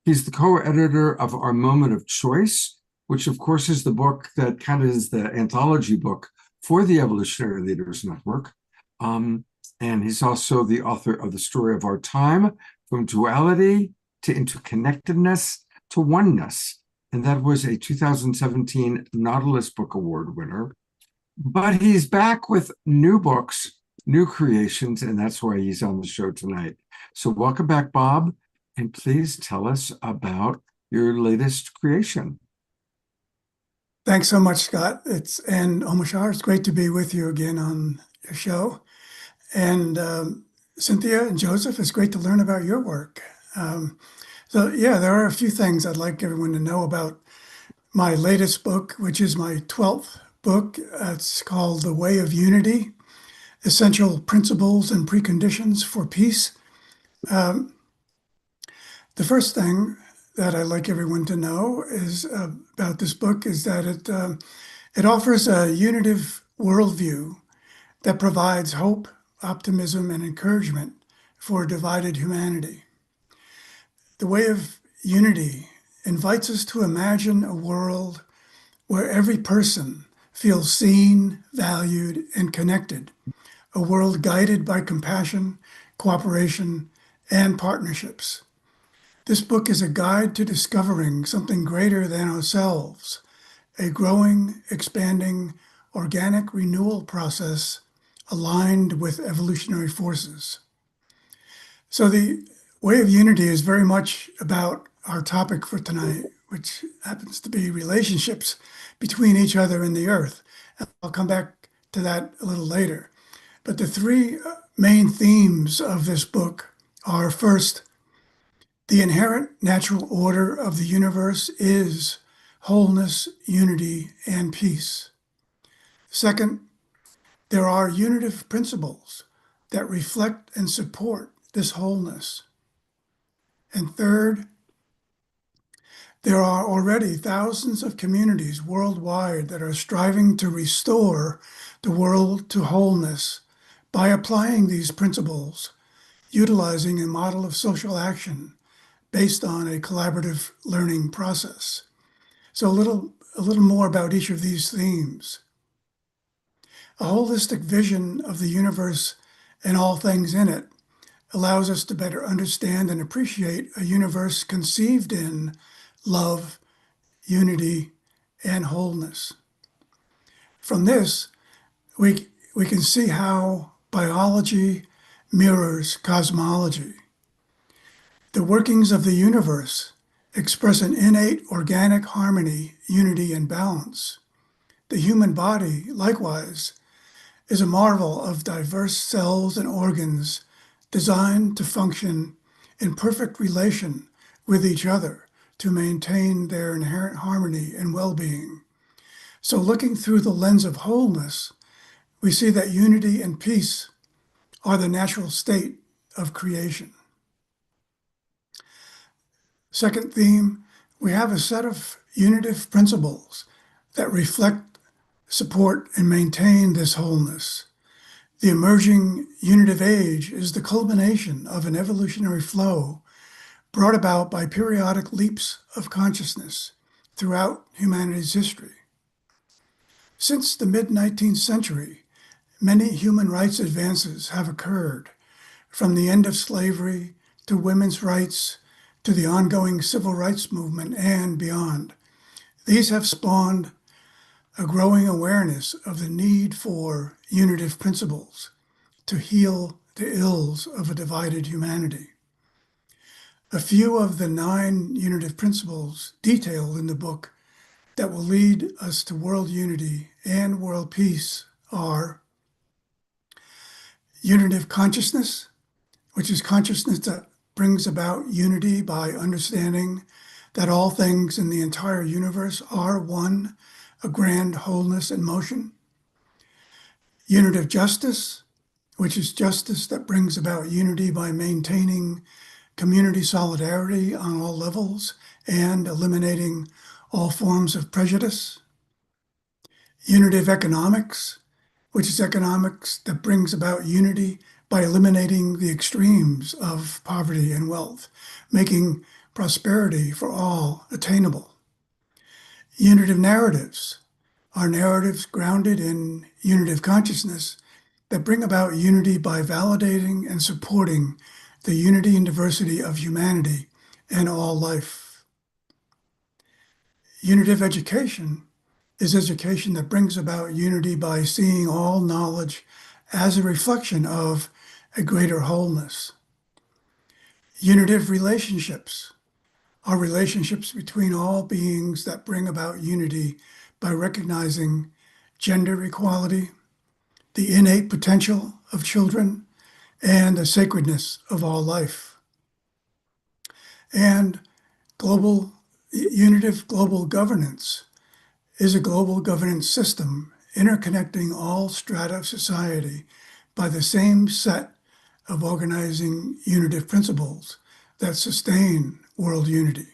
He's the co-editor of Our Moment of Choice, which of course is the book that kind of is the anthology book for the Evolutionary Leaders Network. And he's also the author of The Story of Our Time, From Duality to Interconnectedness to Oneness. And that was a 2017 Nautilus Book Award winner. But he's back with new books, new creations, and that's why he's on the show tonight. So welcome back, Bob, and please tell us about your latest creation. Thanks so much, Scott. And Omar Shore, it's great to be with you again on your show. And Cynthia and Joseph, it's great to learn about your work. So yeah, there are a few things I'd like everyone to know about my latest book, which is my 12th book. It's called The Way of Unity, Essential Principles and Preconditions for Peace. The first thing that I'd like everyone to know is about this book is that it offers a unitive worldview that provides hope, optimism, and encouragement for divided humanity. The Way of Unity invites us to imagine a world where every person feels seen, valued, and connected, a world guided by compassion, cooperation, and partnerships. This book is a guide to discovering something greater than ourselves a growing, expanding, organic renewal process aligned with evolutionary forces. So the way of unity is very much about our topic for tonight, which happens to be relationships between each other and the earth. And I'll come back to that a little later. But the three main themes of this book are: first, the inherent natural order of the universe is wholeness, unity, and peace. Second, there are unitive principles that reflect and support this wholeness. And third, there are already thousands of communities worldwide that are striving to restore the world to wholeness by applying these principles, utilizing a model of social action based on a collaborative learning process. So a little more about each of these themes. A holistic vision of the universe and all things in it allows us to better understand and appreciate a universe conceived in love, unity, and wholeness. From this, we can see how biology mirrors cosmology. The workings of the universe express an innate organic harmony, unity, and balance. The human body, likewise, is a marvel of diverse cells and organs designed to function in perfect relation with each other to maintain their inherent harmony and well-being. So looking through the lens of wholeness, we see that unity and peace are the natural state of creation. Second theme, we have a set of unitive principles that reflect, support, and maintain this wholeness. The emerging unitive age is the culmination of an evolutionary flow brought about by periodic leaps of consciousness throughout humanity's history. Since the mid-19th century, many human rights advances have occurred, from the end of slavery to women's rights to the ongoing civil rights movement and beyond. These have spawned a growing awareness of the need for unitive principles to heal the ills of a divided humanity. A few of the 9 unitive principles detailed in the book that will lead us to world unity and world peace are unitive consciousness, which is consciousness that brings about unity by understanding that all things in the entire universe are one, a grand wholeness in motion. Unitive justice, which is justice that brings about unity by maintaining community solidarity on all levels and eliminating all forms of prejudice. Unitive economics, which is economics that brings about unity by eliminating the extremes of poverty and wealth, making prosperity for all attainable. Unitive narratives are narratives grounded in unitive consciousness that bring about unity by validating and supporting the unity and diversity of humanity and all life. Unitive education is education that brings about unity by seeing all knowledge as a reflection of a greater wholeness. Unitive relationships are relationships between all beings that bring about unity by recognizing gender equality, the innate potential of children, and the sacredness of all life. And unitive global governance is a global governance system interconnecting all strata of society by the same set of organizing unitive principles that sustain world unity.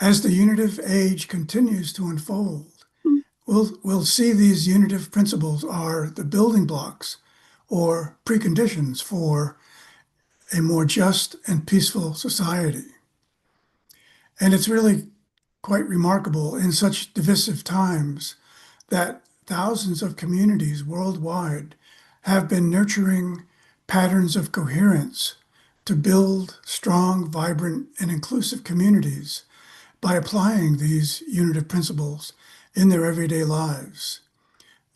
As the unitive age continues to unfold, we'll see these unitive principles are the building blocks or preconditions for a more just and peaceful society. And it's really quite remarkable in such divisive times that thousands of communities worldwide have been nurturing patterns of coherence to build strong, vibrant, and inclusive communities by applying these unitive principles in their everyday lives.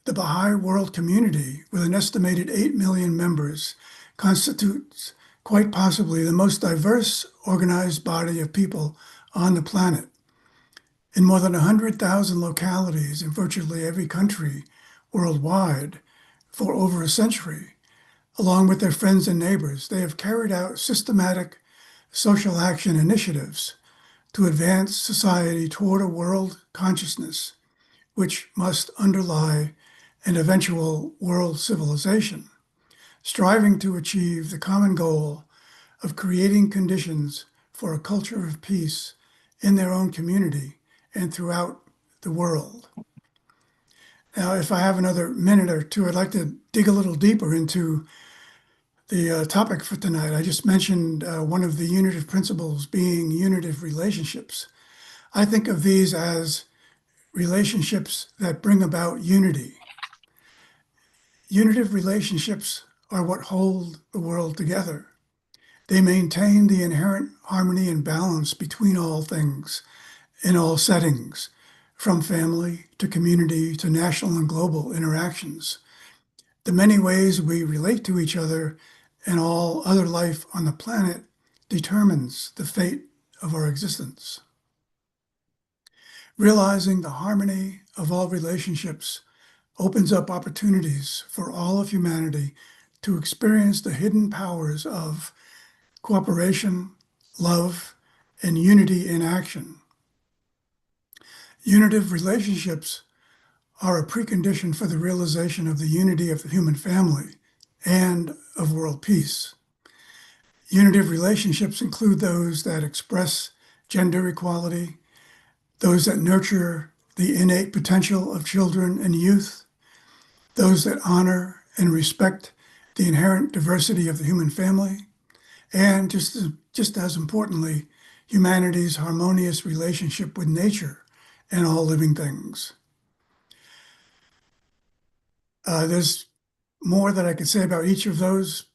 The Baha'i world community, with an estimated 8 million members, constitutes quite possibly the most diverse organized body of people on the planet. In more than 100,000 localities in virtually every country worldwide for over a century, along with their friends and neighbors, they have carried out systematic social action initiatives to advance society toward a world consciousness which must underlie an eventual world civilization, striving to achieve the common goal of creating conditions for a culture of peace in their own community and throughout the world. Now, if I have another minute or two, I'd like to dig a little deeper into the topic for tonight. I just mentioned one of the unitive principles being unitive relationships. I think of these as relationships that bring about unity. Unitive relationships are what hold the world together. They maintain the inherent harmony and balance between all things in all settings, from family to community to national and global interactions. The many ways we relate to each other and all other life on the planet determines the fate of our existence. Realizing the harmony of all relationships opens up opportunities for all of humanity to experience the hidden powers of cooperation, love, and unity in action. Unitive relationships are a precondition for the realization of the unity of the human family and of world peace. Unitive relationships include those that express gender equality, those that nurture the innate potential of children and youth, those that honor and respect the inherent diversity of the human family, and just as importantly, humanity's harmonious relationship with nature and all living things. There's more that I could say about each of those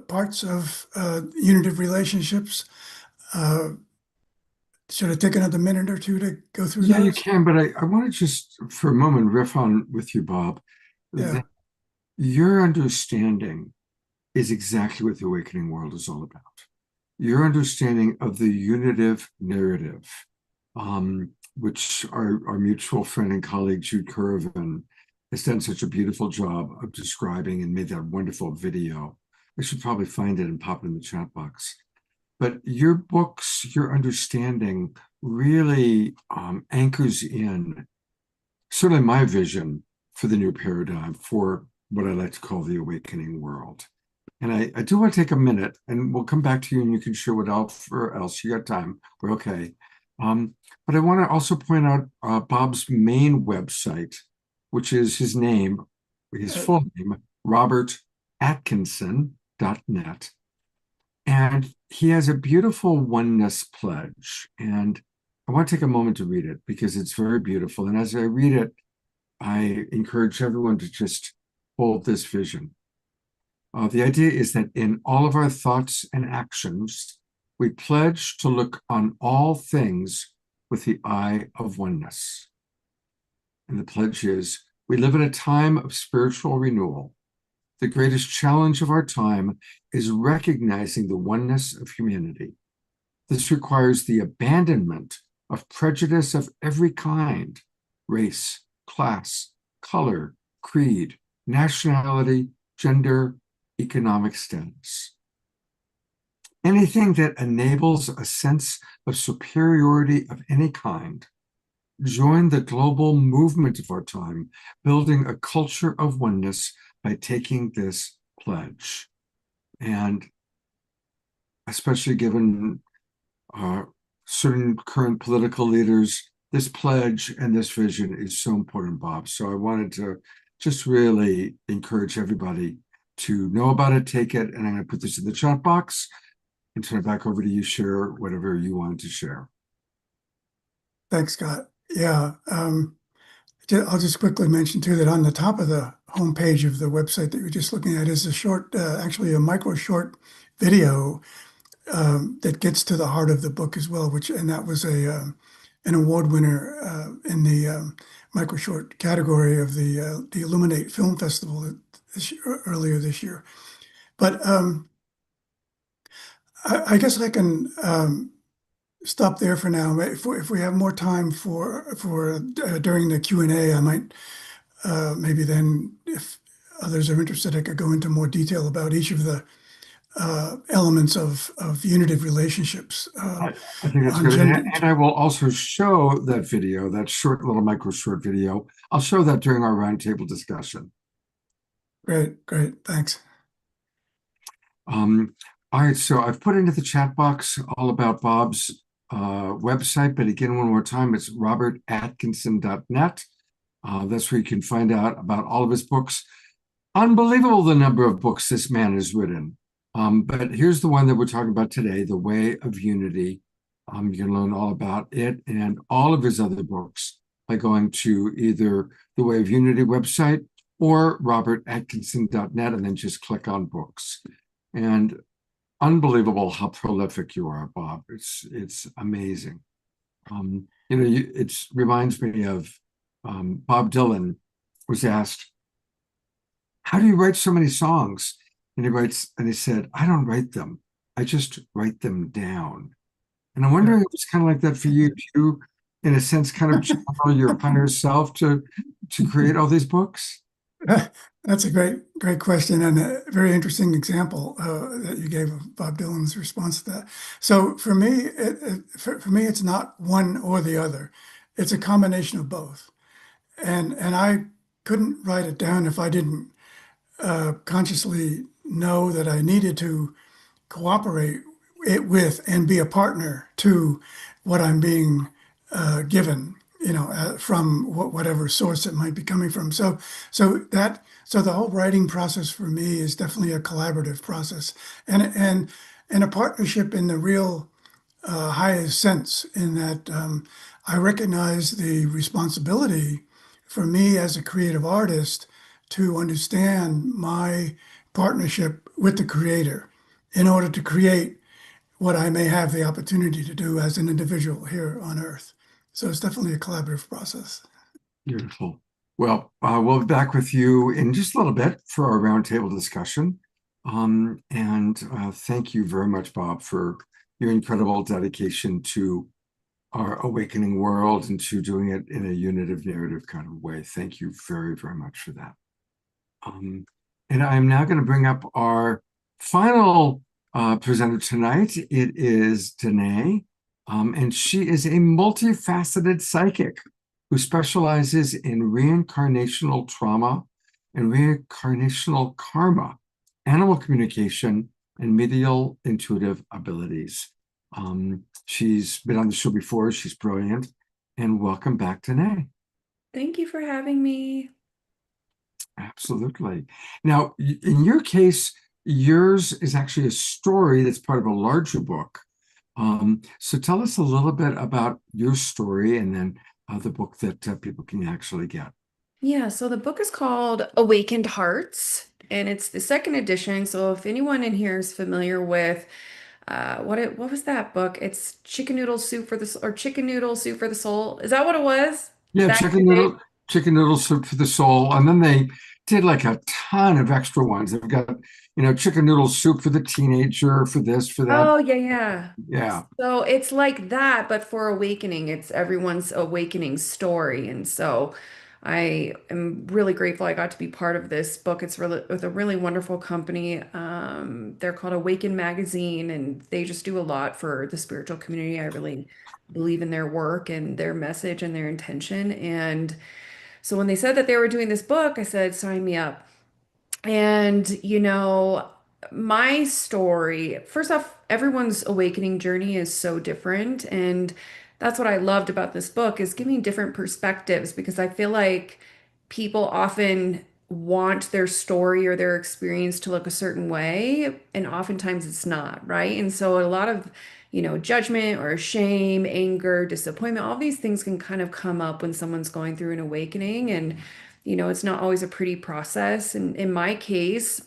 parts of unitive relationships. Should I take another minute or two to go through Yeah, those? you can, but I want to just for a moment riff on with you, Bob, Yeah. that your understanding is exactly what the awakening world is all about. Your understanding of the unitive narrative, which our mutual friend and colleague Jude Curvin has done such a beautiful job of describing and made that wonderful video. I should probably find it and pop it in the chat box. But your books, your understanding really anchors in certainly my vision for the new paradigm for what I like to call the awakening world. And I do want to take a minute, and we'll come back to you and you can share what else you got time. We're okay. But I want to also point out Bob's main website, which is his name, his full name, robertatkinson.net. And he has a beautiful oneness pledge. And I want to take a moment to read it because it's very beautiful. And as I read it, I encourage everyone to just hold this vision. The idea is that in all of our thoughts and actions, we pledge to look on all things with the eye of oneness. And the pledge is, we live in a time of spiritual renewal. The greatest challenge of our time is recognizing the oneness of humanity. This requires the abandonment of prejudice of every kind: race, class, color, creed, nationality, gender, economic status. Anything that enables a sense of superiority of any kind. Join the global movement of our time, building a culture of oneness by taking this pledge. And especially given certain current political leaders, this pledge and this vision is so important, Bob. So I wanted to just really encourage everybody to know about it, take it, and I'm going to put this in the chat box and turn it back over to you, share whatever you wanted to share. Thanks, Scott. Yeah. I'll just quickly mention too that on the top of the homepage of the website that you're just looking at is a short, actually a micro short video that gets to the heart of the book as well, and that was a an award winner in the micro short category of the Illuminate Film Festival earlier this year. But I guess I can stop there for now. If we have more time for during the Q&A, I might maybe then, if others are interested, I could go into more detail about each of the elements of unitive relationships I think that's on good. gender. And I will also show that video, that short little micro short video. I'll show that during our roundtable discussion. Great, great, thanks. All right, so I've put into the chat box all about Bob's website, but again, one more time, it's robertatkinson.net. That's where you can find out about all of his books. Unbelievable the number of books this man has written. But here's the one that we're talking about today, The Way of Unity. You can learn all about it and all of his other books by going to either the Way of Unity website or robertatkinson.net and then just click on books. And unbelievable how prolific you are, Bob. It's amazing. It reminds me of Bob Dylan was asked, how do you write so many songs? And he said, I don't write them. I just write them down. And I'm wondering if it's kind of like that for you. Do you, in a sense, kind of channel your higher self to create all these books? That's a great question and a very interesting example that you gave of Bob Dylan's response to that. So for me, for me, it's not one or the other. It's a combination of both. And I couldn't write it down if I didn't consciously know that I needed to cooperate it with and be a partner to what I'm being given, from whatever source it might be coming from. So the whole writing process for me is definitely a collaborative process and a partnership in the real highest sense, in that I recognize the responsibility for me as a creative artist to understand my partnership with the creator in order to create what I may have the opportunity to do as an individual here on Earth. So it's definitely a collaborative process. Beautiful. Well, we'll be back with you in just a little bit for our roundtable discussion. Thank you very much, Bob, for your incredible dedication to our awakening world and to doing it in a unitive narrative kind of way. Thank you very, very much for that. And I'm now going to bring up our final presenter tonight. It is Danae, and she is a multifaceted psychic who specializes in reincarnational trauma and reincarnational karma, animal communication, and medial intuitive abilities. She's been on the show before. She's brilliant. And welcome back, Danae. Thank you for having me. Absolutely. Now, in your case, yours is actually a story that's part of a larger book. So tell us a little bit about your story and then the book that people can actually get. Yeah, so the book is called Awakened Hearts, and it's the second edition. So if anyone in here is familiar with what was that book? It's Chicken Noodle Soup for the or Chicken Noodle Soup for the Soul. Is that what it was? Yeah, Back in the day? chicken noodle soup for the soul. And then they did like a ton of extra ones. They've got, chicken noodle soup for the teenager, for this, for that. Oh, yeah. Yeah. So it's like that, but for awakening. It's everyone's awakening story. And so I am really grateful I got to be part of this book. It's really with a really wonderful company. They're called Awaken Magazine, and they just do a lot for the spiritual community. I really believe in their work and their message and their intention. And so when they said that they were doing this book, I said, sign me up. And, my story, first off, everyone's awakening journey is so different. And that's what I loved about this book is giving different perspectives, because I feel like people often want their story or their experience to look a certain way, and oftentimes it's not, right? And so a lot of, judgment or shame, anger, disappointment, all these things can kind of come up when someone's going through an awakening. And, it's not always a pretty process. And in my case,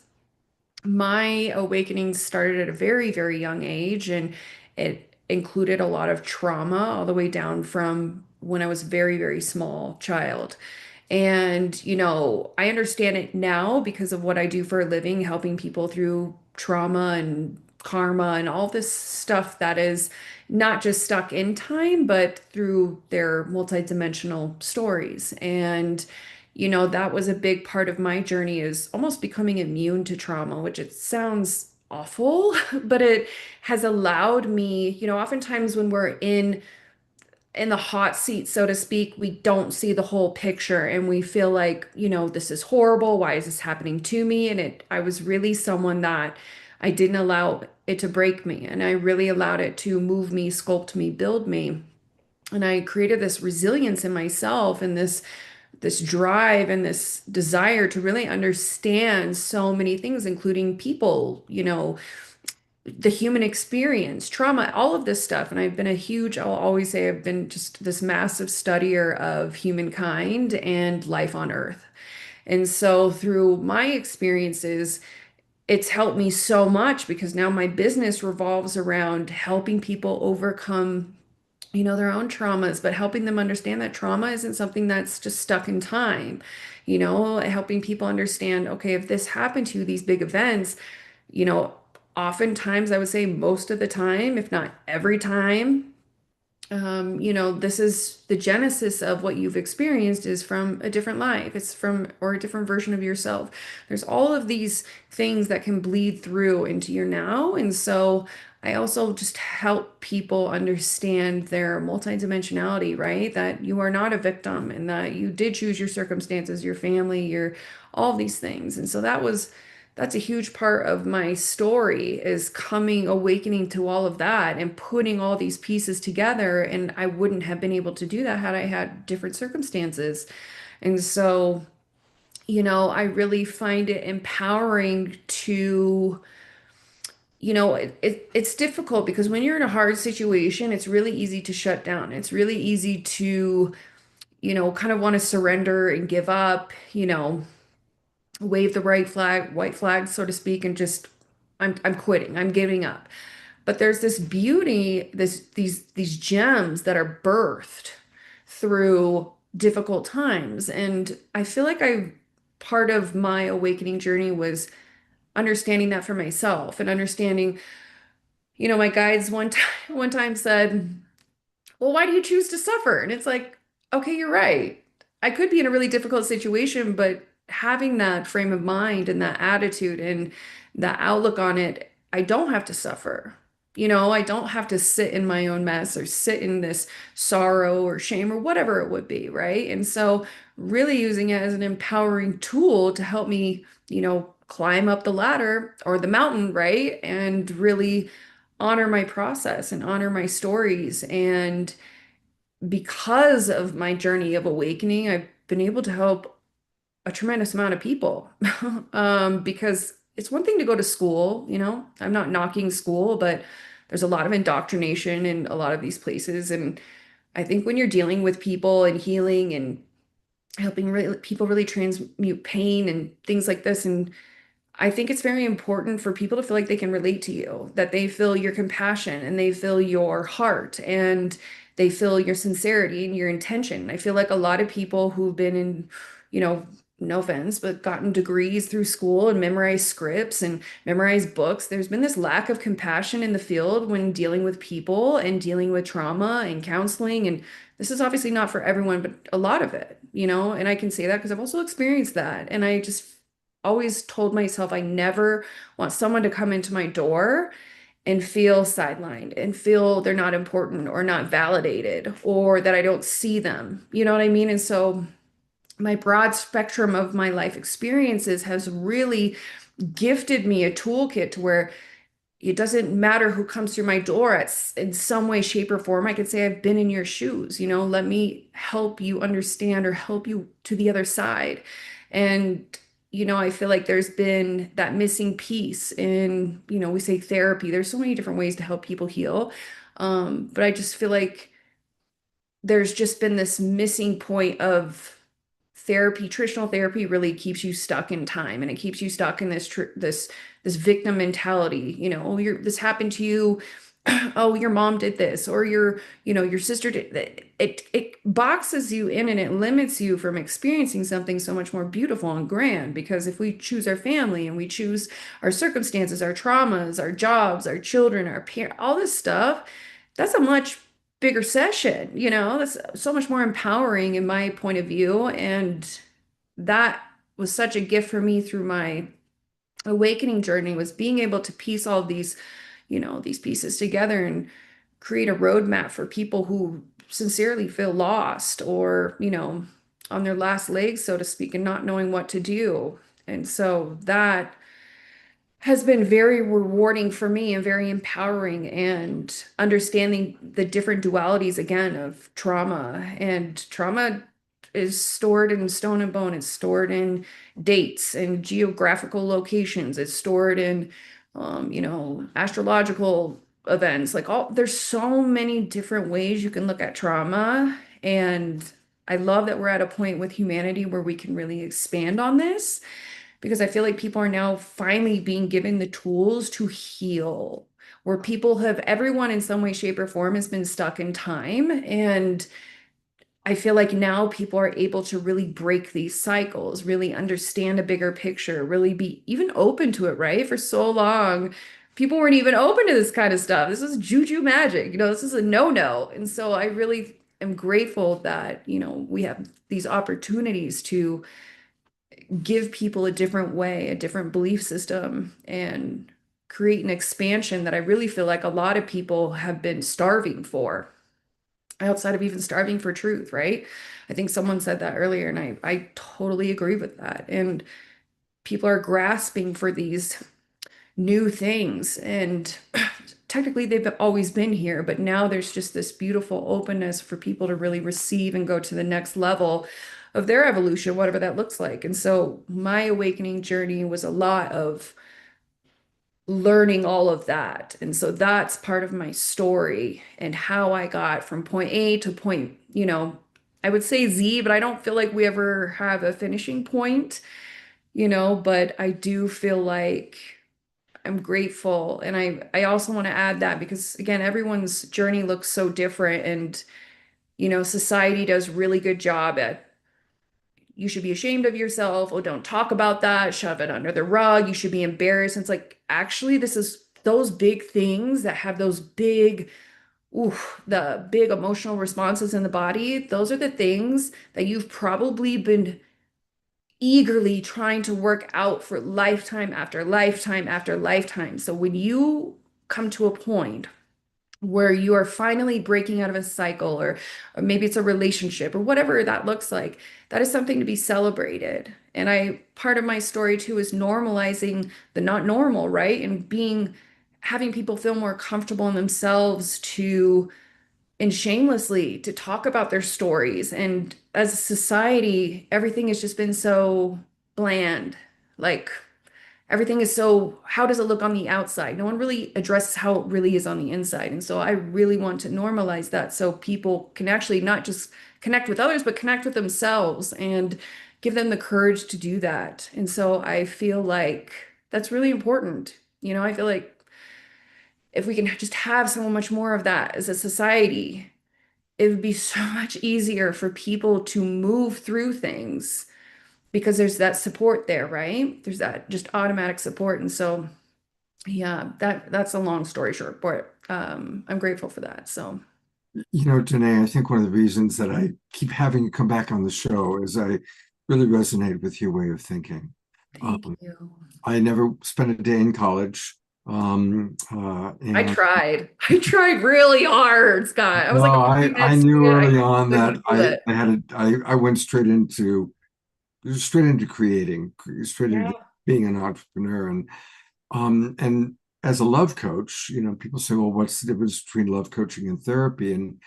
my awakening started at a very, very young age, and included a lot of trauma all the way down from when I was very, very small child. And, I understand it now because of what I do for a living, helping people through trauma and karma and all this stuff that is not just stuck in time, but through their multidimensional stories. And, that was a big part of my journey, is almost becoming immune to trauma, which it sounds awful, but it has allowed me, oftentimes when we're in the hot seat, so to speak, we don't see the whole picture and we feel like, this is horrible. Why is this happening to me? And I was really someone that I didn't allow it to break me. And I really allowed it to move me, sculpt me, build me. And I created this resilience in myself and this drive and this desire to really understand so many things, including people, the human experience, trauma, all of this stuff. And I've been I'll always say I've been just this massive studier of humankind and life on Earth. And so through my experiences, it's helped me so much because now my business revolves around helping people overcome, their own traumas, but helping them understand that trauma isn't something that's just stuck in time. Helping people understand, okay, if this happened to you, these big events, you know, oftentimes I would say most of the time, if not every time, this is the genesis of what you've experienced is from a different life. It's from, or a different version of yourself. There's all of these things that can bleed through into your now. And so I also just help people understand their multidimensionality, right? That you are not a victim and that you did choose your circumstances, your family, all of these things. And so that's a huge part of my story, is awakening to all of that and putting all these pieces together. And I wouldn't have been able to do that had I had different circumstances. And so, I really find it empowering to, it's difficult because when you're in a hard situation, it's really easy to shut down. It's really easy to, kind of want to surrender and give up, wave the white flag, so to speak, and just I'm quitting. I'm giving up. But there's this beauty, these gems that are birthed through difficult times. And I feel like part of my awakening journey was understanding that for myself and understanding, my guides one time said, well, why do you choose to suffer? And it's like, okay, you're right. I could be in a really difficult situation, but having that frame of mind and that attitude and that outlook on it, I don't have to suffer. I don't have to sit in my own mess or sit in this sorrow or shame or whatever it would be, right? And so really using it as an empowering tool to help me, climb up the ladder or the mountain, right? And really honor my process and honor my stories. And because of my journey of awakening, I've been able to help a tremendous amount of people. Because it's one thing to go to school, I'm not knocking school, but there's a lot of indoctrination in a lot of these places. And I think when you're dealing with people and healing and helping people really transmute pain and things like this, and I think it's very important for people to feel like they can relate to you, that they feel your compassion and they feel your heart and they feel your sincerity and your intention. I feel like a lot of people who've been in, no offense, but gotten degrees through school and memorized scripts and memorized books, there's been this lack of compassion in the field when dealing with people and dealing with trauma and counseling. And this is obviously not for everyone, but a lot of it, and I can say that because I've also experienced that. And I just always told myself I never want someone to come into my door and feel sidelined and feel they're not important or not validated or that I don't see them. You know what I mean? And so my broad spectrum of my life experiences has really gifted me a toolkit to where it doesn't matter who comes through my door in some way, shape, or form. I could say I've been in your shoes, let me help you understand or help you to the other side. And I feel like there's been that missing piece in, we say therapy. There's so many different ways to help people heal. But I just feel like there's just been this missing point of therapy. Traditional therapy really keeps you stuck in time, and it keeps you stuck in this victim mentality. This happened to you. oh, your mom did this, or your sister did that. It boxes you in and it limits you from experiencing something so much more beautiful and grand. Because if we choose our family and we choose our circumstances, our traumas, our jobs, our children, our parents, all this stuff, that's a much bigger session, that's so much more empowering in my point of view. And that was such a gift for me through my awakening journey, was being able to piece all of these pieces together and create a roadmap for people who sincerely feel lost, or on their last legs, so to speak, and not knowing what to do. And so that has been very rewarding for me and very empowering, and understanding the different dualities again of trauma. And trauma is stored in stone and bone. It's stored in dates and geographical locations. It's stored in astrological events. Like, there's so many different ways you can look at trauma. And I love that we're at a point with humanity where we can really expand on this, because I feel like people are now finally being given the tools to heal, where everyone in some way, shape, or form has been stuck in time. And I feel like now people are able to really break these cycles, really understand a bigger picture, really be even open to it, right? For so long, people weren't even open to this kind of stuff. This is juju magic, this is a no-no. And so I really am grateful that, we have these opportunities to give people a different way, a different belief system, and create an expansion that I really feel like a lot of people have been starving for, outside of even starving for truth, right? I think someone said that earlier, and I totally agree with that. And people are grasping for these new things, and technically they've always been here, but now there's just this beautiful openness for people to really receive and go to the next level of their evolution, whatever that looks like. And so my awakening journey was a lot of learning all of that. And so that's part of my story, and how I got from point A to point, I would say Z, but I don't feel like we ever have a finishing point, but I do feel like I'm grateful. And I also want to add that, because again, everyone's journey looks so different. And, society does really good job at, you should be ashamed of yourself. Oh, don't talk about that. Shove it under the rug. You should be embarrassed. And it's like, actually, this is those big things that have those big, the big emotional responses in the body. Those are the things that you've probably been eagerly trying to work out for lifetime after lifetime after lifetime. So when you come to a point where you are finally breaking out of a cycle, or maybe it's a relationship or whatever that looks like, that is something to be celebrated. And part of my story too is normalizing the not normal, right? And having people feel more comfortable in themselves and shamelessly to talk about their stories. And as a society, everything has just been so bland. Like, everything is so, how does it look on the outside? No one really addresses how it really is on the inside. And so I really want to normalize that, so people can actually not just connect with others, but connect with themselves, and give them the courage to do that. And so I feel like that's really important. I feel like if we can just have so much more of that as a society, it would be so much easier for people to move through things, because there's that support there, right? There's that just automatic support. And so, yeah, that's a long story short, but I'm grateful for that. So, Danae, I think one of the reasons that I keep having you come back on the show is I really resonate with your way of thinking. thank you. I never spent a day in college. I And tried really hard, Scott. I was like, I knew early on that couldn't do it. I went straight into creating, straight into Yeah. being an entrepreneur. And as a love coach, people say, well, what's the difference between love coaching and therapy? And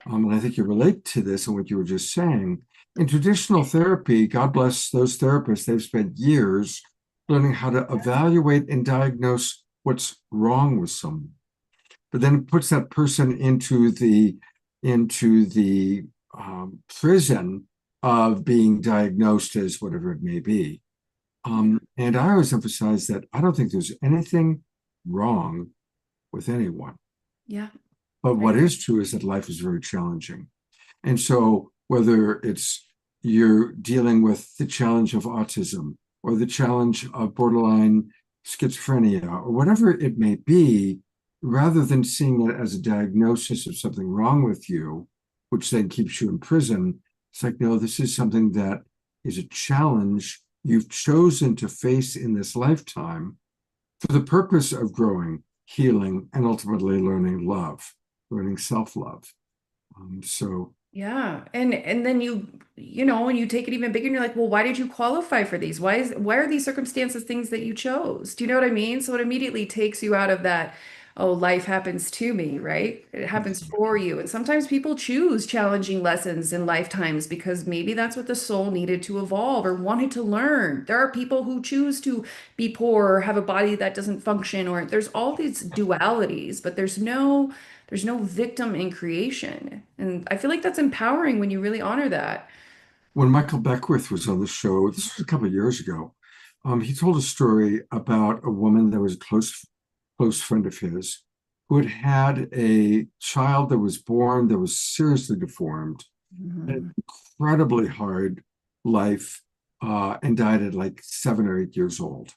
I think you relate to this and what you were just saying. In traditional therapy, God bless those therapists, they've spent years learning how to evaluate and diagnose what's wrong with someone. But then it puts that person into the prison of being diagnosed as whatever it may be. And I always emphasize that I don't think there's anything wrong with anyone. Yeah. But what is true is that life is very challenging. And so whether it's you're dealing with the challenge of autism or the challenge of borderline schizophrenia or whatever it may be, rather than seeing it as a diagnosis of something wrong with you, which then keeps you in prison, it's like, no, this is something that is a challenge you've chosen to face in this lifetime for the purpose of growing, healing, and ultimately learning love, learning self-love. So Yeah. And then you know, when you take it even bigger and you're like, well, why did you qualify for these? Why are these circumstances things that you chose? Do you know what I mean? So it immediately takes you out of that, oh, life happens to me, right? It happens for you. And sometimes people choose challenging lessons in lifetimes because maybe that's what the soul needed to evolve or wanted to learn. There are people who choose to be poor or have a body that doesn't function, or there's all these dualities, but there's no victim in creation. And I feel like that's empowering when you really honor that. when Michael Beckwith was on the show, this was a couple of years ago, he told a story about a woman that was a close friend of his who had had a child that was born that was seriously deformed, an incredibly hard life, and died at like 7 or 8 years old.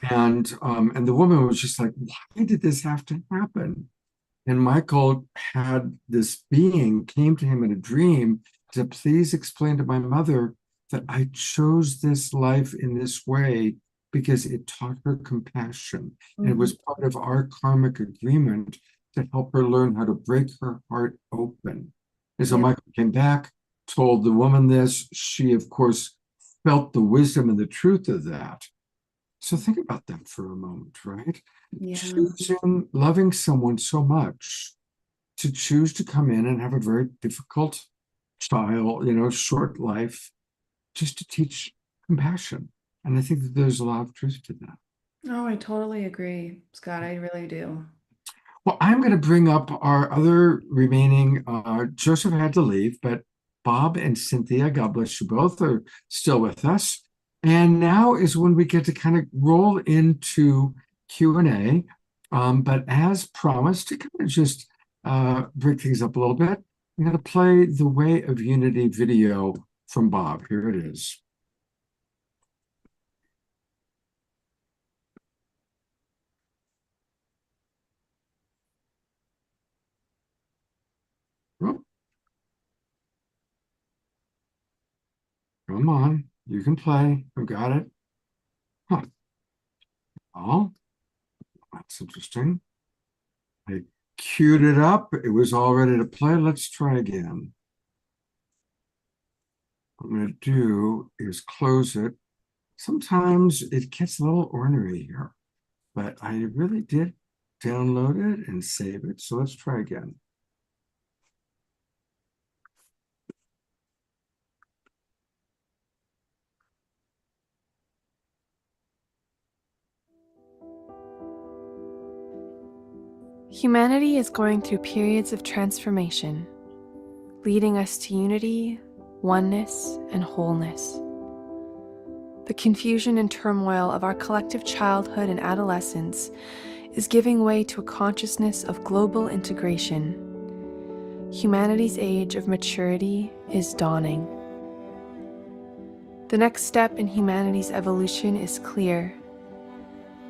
And the woman was just like, why did this have to happen? And Michael had this being came to him in a dream to please explain to my mother that I chose this life in this way because it taught her compassion. And it was part of our karmic agreement to help her learn how to break her heart open. And so Yeah. Michael came back, told the woman this. She, of course, felt the wisdom and the truth of that. So think about that for a moment, right? Yeah. Choosing, loving someone so much to choose to come in and have a very difficult short life, just to teach compassion. And I think that there's a lot of truth to that. Oh, I totally agree, Scott. I really do. Well, I'm going to bring up our other remaining, Joseph had to leave, but Bob and Cynthia, God bless you both, are still with us. And now is when we get to kind of roll into Q&A. But as promised, to kind of just break things up a little bit, I'm going to play the Way of Unity video from Bob. Here it is. Oh, come on, you can play. I've got it. Huh. Oh, that's interesting. I queued it up. It was all ready to play. Let's try again. What I'm going to do is close it. Sometimes it gets a little ornery here, but I really did download it and save it. So let's try again. Humanity is going through periods of transformation, leading us to unity, oneness, and wholeness. The confusion and turmoil of our collective childhood and adolescence is giving way to a consciousness of global integration. Humanity's age of maturity is dawning. The next step in humanity's evolution is clear.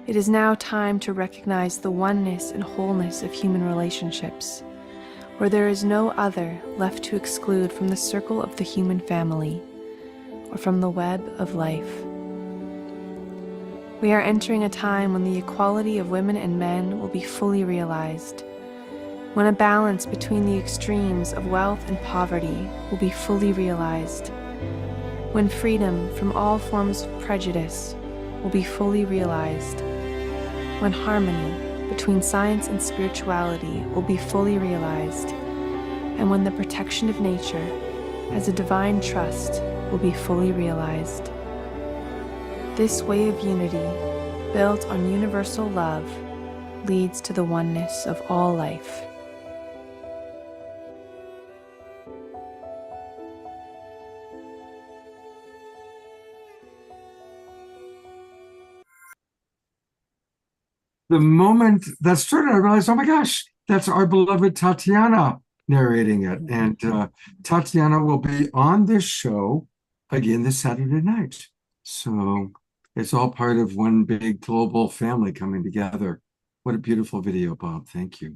It is now time to recognize the oneness and wholeness of human relationships, where there is no other left to exclude from the circle of the human family, or from the web of life. We are entering a time when the equality of women and men will be fully realized, when a balance between the extremes of wealth and poverty will be fully realized, when freedom from all forms of prejudice will be fully realized, when harmony between science and spirituality will be fully realized, and when the protection of nature as a divine trust will be fully realized. This way of unity, built on universal love, leads to the oneness of all life. The moment that started, I realized, oh my gosh, that's our beloved Tatiana narrating it. And Tatiana will be on this show again this Saturday night. So it's all part of one big global family coming together. What a beautiful video, Bob. Thank you.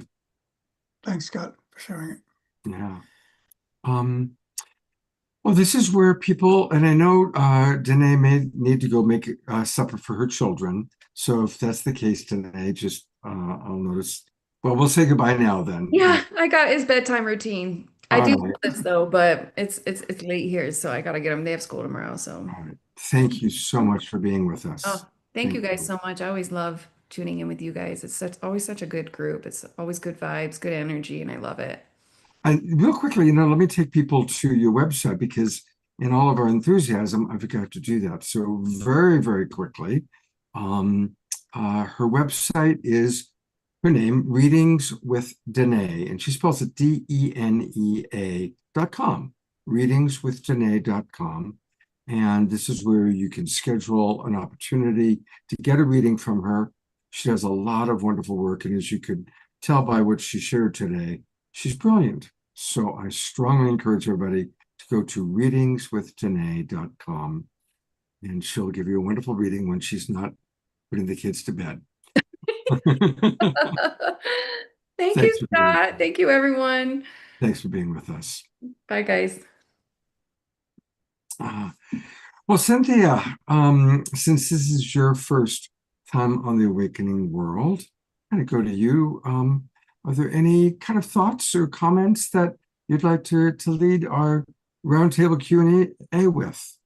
Thanks, Scott, for sharing it. Yeah. Well, this is where people, and I know Danae may need to go make supper for her children. So if that's the case, Danae, just I'll notice. Well, we'll say goodbye now then. Yeah, I got his bedtime routine. I All do right. love this though, but it's late here, so I gotta get them. They have school tomorrow, so. All right. Thank you so much for being with us. Oh, thank you guys so much. I always love tuning in with you guys. Always such a good group. It's always good vibes, good energy, and I love it. And real quickly, let me take people to your website because in all of our enthusiasm, I forgot to do that. So very, very quickly, her website is her name, Readings with Danae, and she spells it DENEA.com, readingswithdanae.com. And this is where you can schedule an opportunity to get a reading from her. She does a lot of wonderful work, and as you could tell by what she shared today, she's brilliant. So I strongly encourage everybody to go to readingswithdanae.com, and she'll give you a wonderful reading when she's not putting the kids to bed. Thank Thanks you, Scott. Thank you, everyone. Thanks for being with us. Bye, guys. Well, Cynthia, since this is your first time on the Awakening World, I'm going to go to you. Are there any kind of thoughts or comments that you'd like to lead our roundtable Q&A with?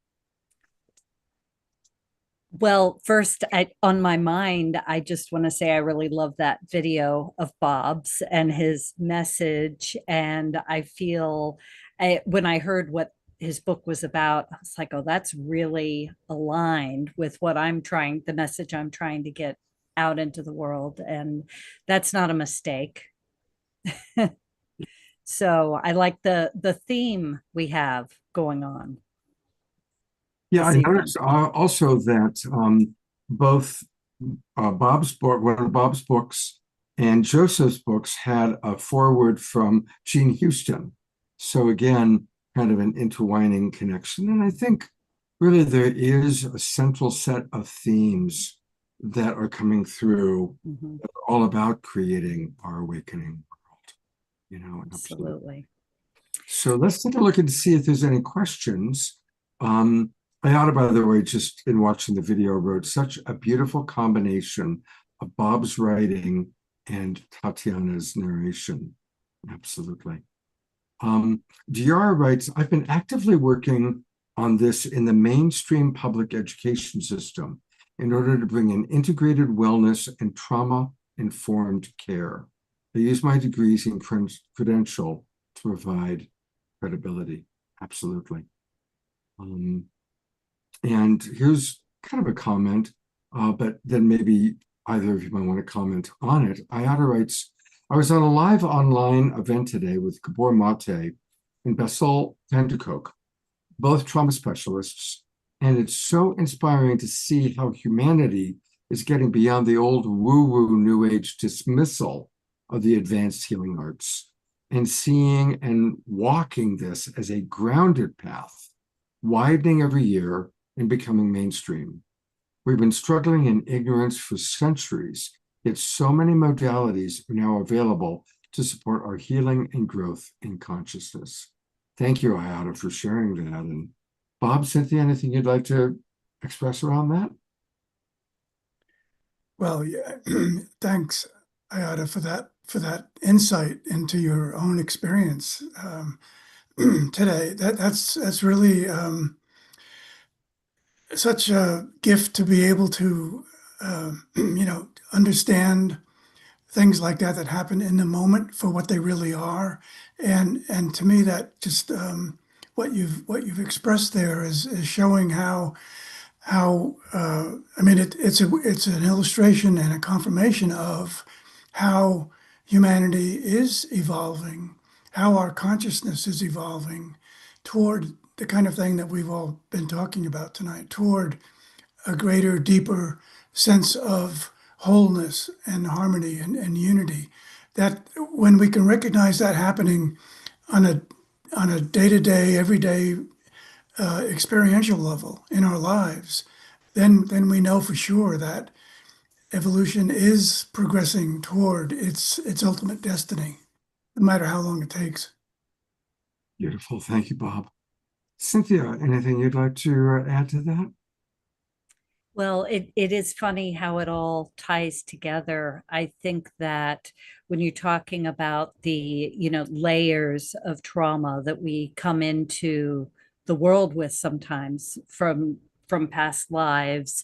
Well, first, on my mind, I just want to say I really love that video of Bob's and his message. And I feel when I heard what his book was about, I was like, oh, that's really aligned with what the message I'm trying to get out into the world. And that's not a mistake. So I like the theme we have going on. Yeah, I noticed also that both Bob's book, one of Bob's books, and Joseph's books had a foreword from Jean Houston. So again, kind of an intertwining connection. And I think really there is a central set of themes that are coming through that are all about creating our awakening world. Absolutely. So let's take a look and see if there's any questions. Ayada, by the way, just in watching the video, wrote such a beautiful combination of Bob's writing and Tatiana's narration. Absolutely. Diara writes, I've been actively working on this in the mainstream public education system in order to bring in integrated wellness and trauma-informed care. I use my degrees and credential to provide credibility. Absolutely. And here's kind of a comment, but then maybe either of you might want to comment on it. Ayada writes, I was on a live online event today with Gabor Mate and Bessel van der Kolk, both trauma specialists, and it's so inspiring to see how humanity is getting beyond the old woo-woo New Age dismissal of the advanced healing arts and seeing and walking this as a grounded path, widening every year and becoming mainstream. We've been struggling in ignorance for centuries, yet so many modalities are now available to support our healing and growth in consciousness. Thank you, Ayada, for sharing that. And Bob, Cynthia, anything you'd like to express around that? Well, yeah, thanks, Ayada, for that insight into your own experience today. That's really such a gift to be able to understand things like that happen in the moment for what they really are, and to me that just what you've expressed there is showing how I mean it's an illustration and a confirmation of how humanity is evolving, how our consciousness is evolving toward the kind of thing that we've all been talking about tonight, toward a greater, deeper sense of wholeness and harmony and unity. that when we can recognize that happening on a day-to-day, everyday experiential level in our lives, then we know for sure that evolution is progressing toward its ultimate destiny, no matter how long it takes. Beautiful. Thank you, Bob. Cynthia, anything you'd like to add to that? Well, it is funny how it all ties together. I think that when you're talking about the, layers of trauma that we come into the world with sometimes from past lives,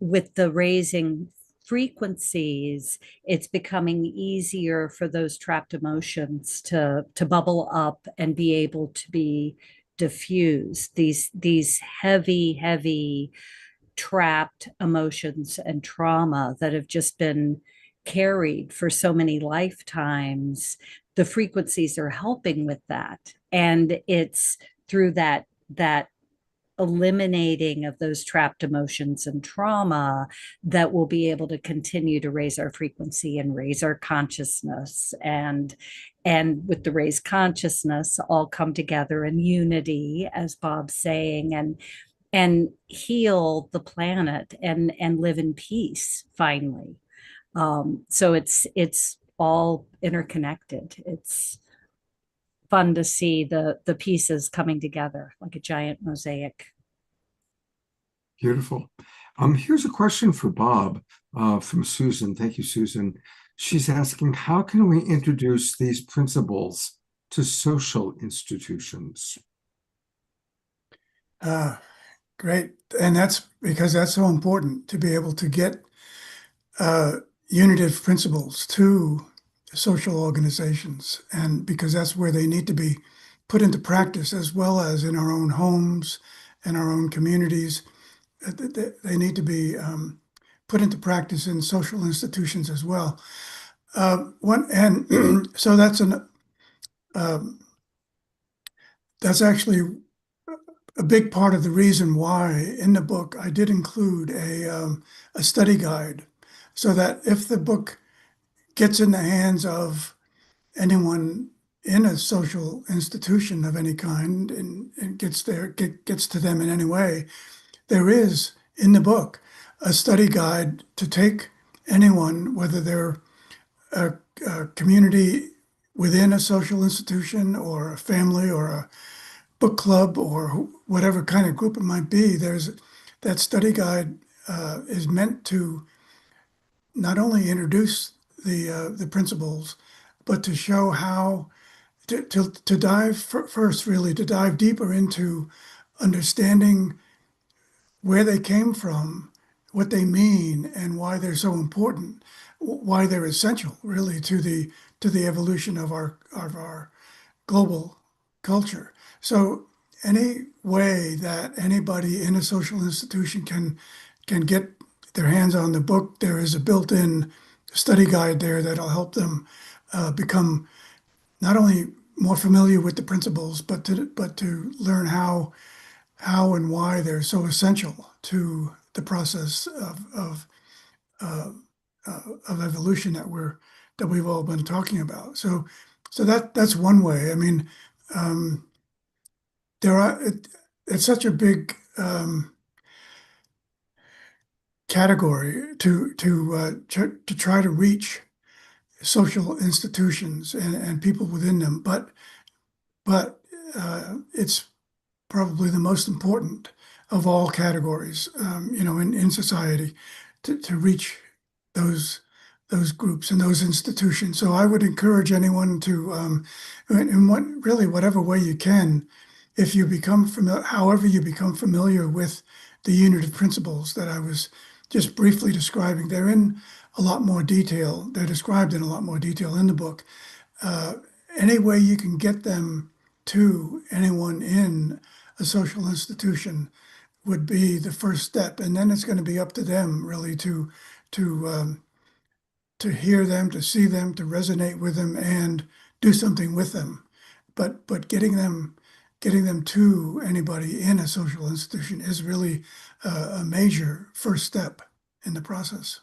with the raising frequencies, it's becoming easier for those trapped emotions to bubble up and be able to be diffused. These heavy, heavy trapped emotions and trauma that have just been carried for so many lifetimes, the frequencies are helping with that. And it's through that eliminating of those trapped emotions and trauma that we'll be able to continue to raise our frequency and raise our consciousness, and with the raised consciousness all come together in unity, as Bob's saying, and heal the planet and live in peace finally. So it's all interconnected. It's fun to see the pieces coming together like a giant mosaic. Beautiful. Here's a question for Bob from Susan. Thank you, Susan. She's asking, how can we introduce these principles to social institutions? Great. And that's because that's so important to be able to get unitive principles to social organizations, and because that's where they need to be put into practice, as well as in our own homes and our own communities. They need to be put into practice in social institutions as well. So that's actually a big part of the reason why in the book I did include a study guide, so that if the book gets in the hands of anyone in a social institution of any kind, and gets to them in any way, there is in the book a study guide to take anyone, whether they're a community within a social institution or a family or a book club or whatever kind of group it might be. There's that study guide is meant to not only introduce the principles, but to show how to dive first, really to dive deeper into understanding where they came from, what they mean, and why they're so important, why they're essential, really, to the evolution of our global culture. So any way that anybody in a social institution can get their hands on the book, there is a built-in study guide there that'll help them become not only more familiar with the principles, but to learn how and why they're so essential to the process of evolution that we've all been talking about. So that's one way. I mean, it's such a big category to try to reach social institutions and people within them, but it's probably the most important of all categories, in society, to reach those groups and those institutions. So I would encourage anyone to, whatever way you can, if you become familiar, however you become familiar with the unitive principles that I was just briefly describing. They're in a lot more detail. They're described in a lot more detail in the book. Any way you can get them to anyone in a social institution would be the first step, and then it's going to be up to them really to hear them, to see them, to resonate with them, and do something with them. But getting them to anybody in a social institution is really a major first step in the process.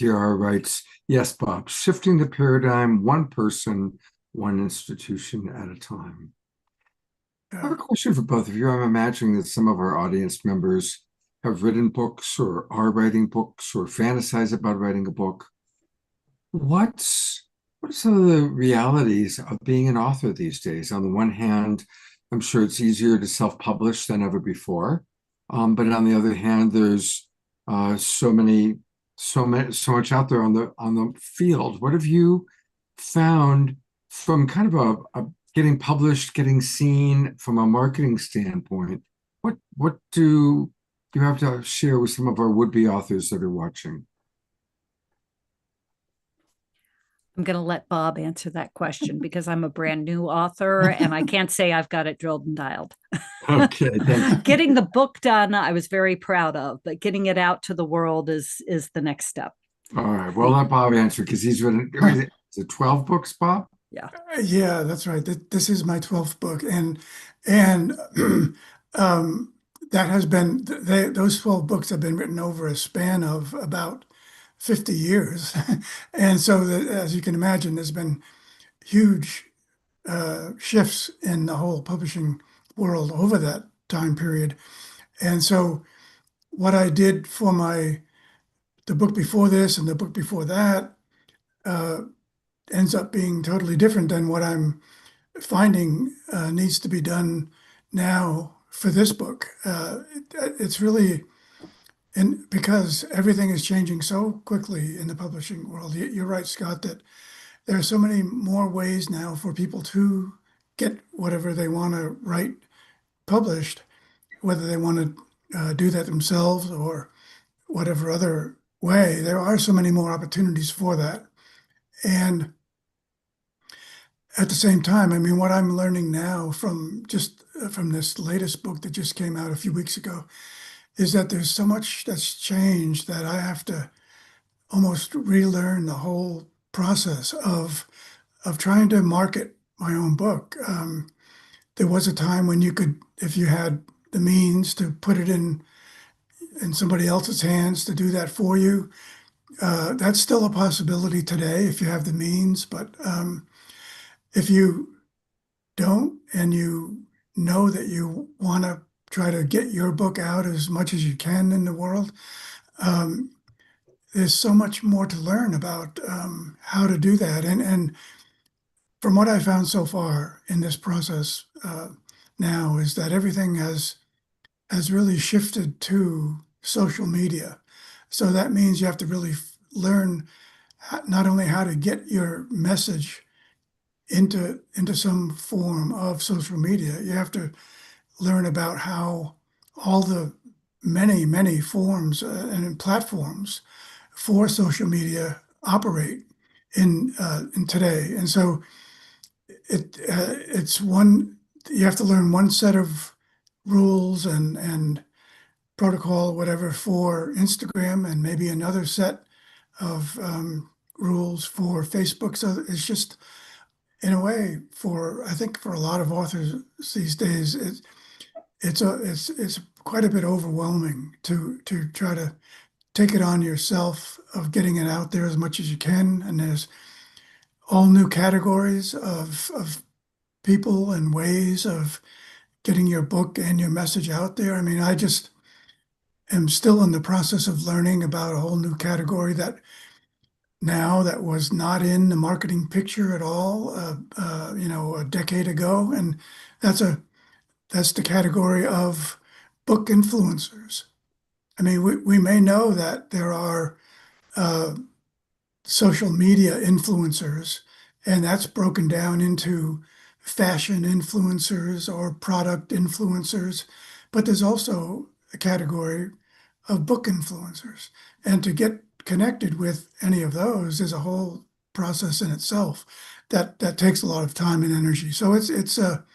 TR writes, yes, Bob, shifting the paradigm, one person, one institution at a time. I have a question for both of you. I'm imagining that some of our audience members have written books or are writing books or fantasize about writing a book. What are some of the realities of being an author these days? On the one hand, I'm sure it's easier to self-publish than ever before. But on the other hand, there's so much out there on the field. What have you found from kind of a getting published, getting seen from a marketing standpoint? What do you have to share with some of our would-be authors that are watching? I'm going to let Bob answer that question because I'm a brand new author and I can't say I've got it drilled and dialed. Okay, thank you. Getting the book done, I was very proud of, but getting it out to the world is the next step. All right, well, let Bob answer because he's written, is it 12 books, Bob? Yeah. Yeah, that's right. This is my 12th book, and that has been those 12 books have been written over a span of about 50 years, and so as you can imagine, there's been huge shifts in the whole publishing world over that time period. And so what I did for the book before this and the book before that ends up being totally different than what I'm finding needs to be done now for this book. It's really, and because everything is changing so quickly in the publishing world. You're right, Scott, that there are so many more ways now for people to get whatever they want to write published, whether they want to do that themselves or whatever other way. There are so many more opportunities for that. And at the same time, I mean, what I'm learning now from from this latest book that just came out a few weeks ago is that there's so much that's changed that I have to almost relearn the whole process of trying to market my own book. There was a time when you could, if you had the means to put it in somebody else's hands to do that for you. That's still a possibility today if you have the means, but if you don't and you know that you want to try to get your book out as much as you can in the world, there's so much more to learn about how to do that. And from what I found so far in this process now is that everything has really shifted to social media. So that means you have to really learn not only how to get your message into some form of social media, you have to learn about how all the many forms and platforms for social media operate in today. And so it's one, you have to learn one set of rules and protocol, whatever, for Instagram, and maybe another set of rules for Facebook. So it's just, in a way, I think for a lot of authors these days, it's quite a bit overwhelming to try to take it on yourself of getting it out there as much as you can. And there's all new categories of people and ways of getting your book and your message out there. I mean, I just am still in the process of learning about a whole new category that was not in the marketing picture at all, a decade ago. And that's the category of book influencers. I mean, we may know that there are social media influencers, and that's broken down into fashion influencers or product influencers, but there's also a category of book influencers. And to get connected with any of those is a whole process in itself that takes a lot of time and energy. So it's a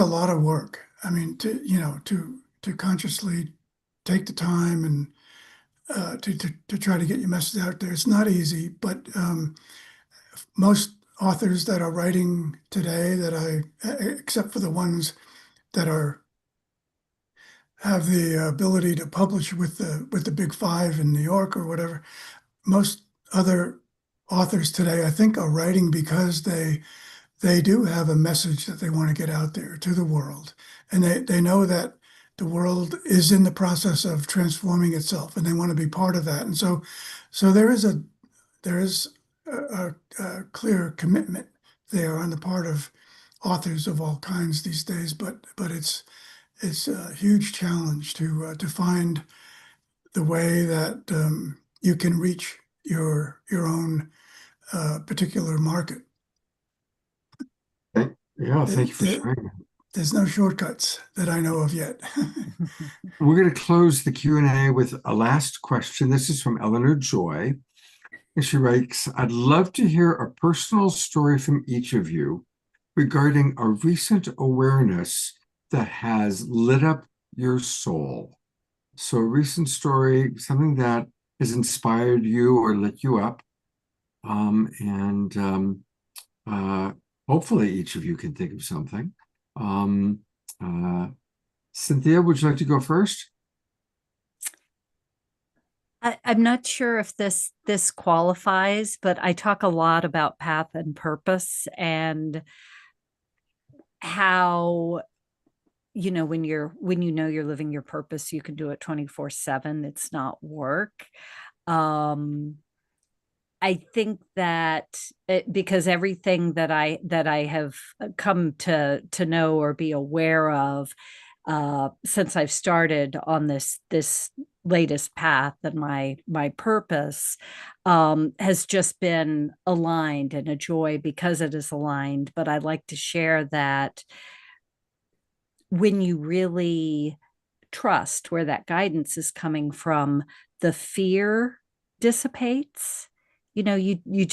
lot of work. I mean, to consciously take the time and to try to get your message out there. It's not easy, but most authors that are writing today except for the ones that have the ability to publish with the big five in New York or whatever, most other authors today, I think, are writing because they do have a message that they want to get out there to the world. And they know that the world is in the process of transforming itself and they want to be part of that. And so there is a clear commitment there on the part of authors of all kinds these days, but it's a huge challenge to find the way that you can reach your own particular market. Yeah, thank you for sharing. There's no shortcuts that I know of yet. We're going to close the Q&A with a last question. This is from Eleanor Joy. And she writes, I'd love to hear a personal story from each of you regarding a recent awareness that has lit up your soul. So a recent story, something that has inspired you or lit you up. Hopefully each of you can think of something. Cynthia, would you like to go first? I'm not sure if this qualifies, but I talk a lot about path and purpose and how, you know, when you know you're living your purpose, you can do it 24/7. It's not work. I think that because everything that I have come to know or be aware of since I've started on this latest path and my purpose has just been aligned, and a joy because it is aligned. But I'd like to share that when you really trust where that guidance is coming from, the fear dissipates. You know, you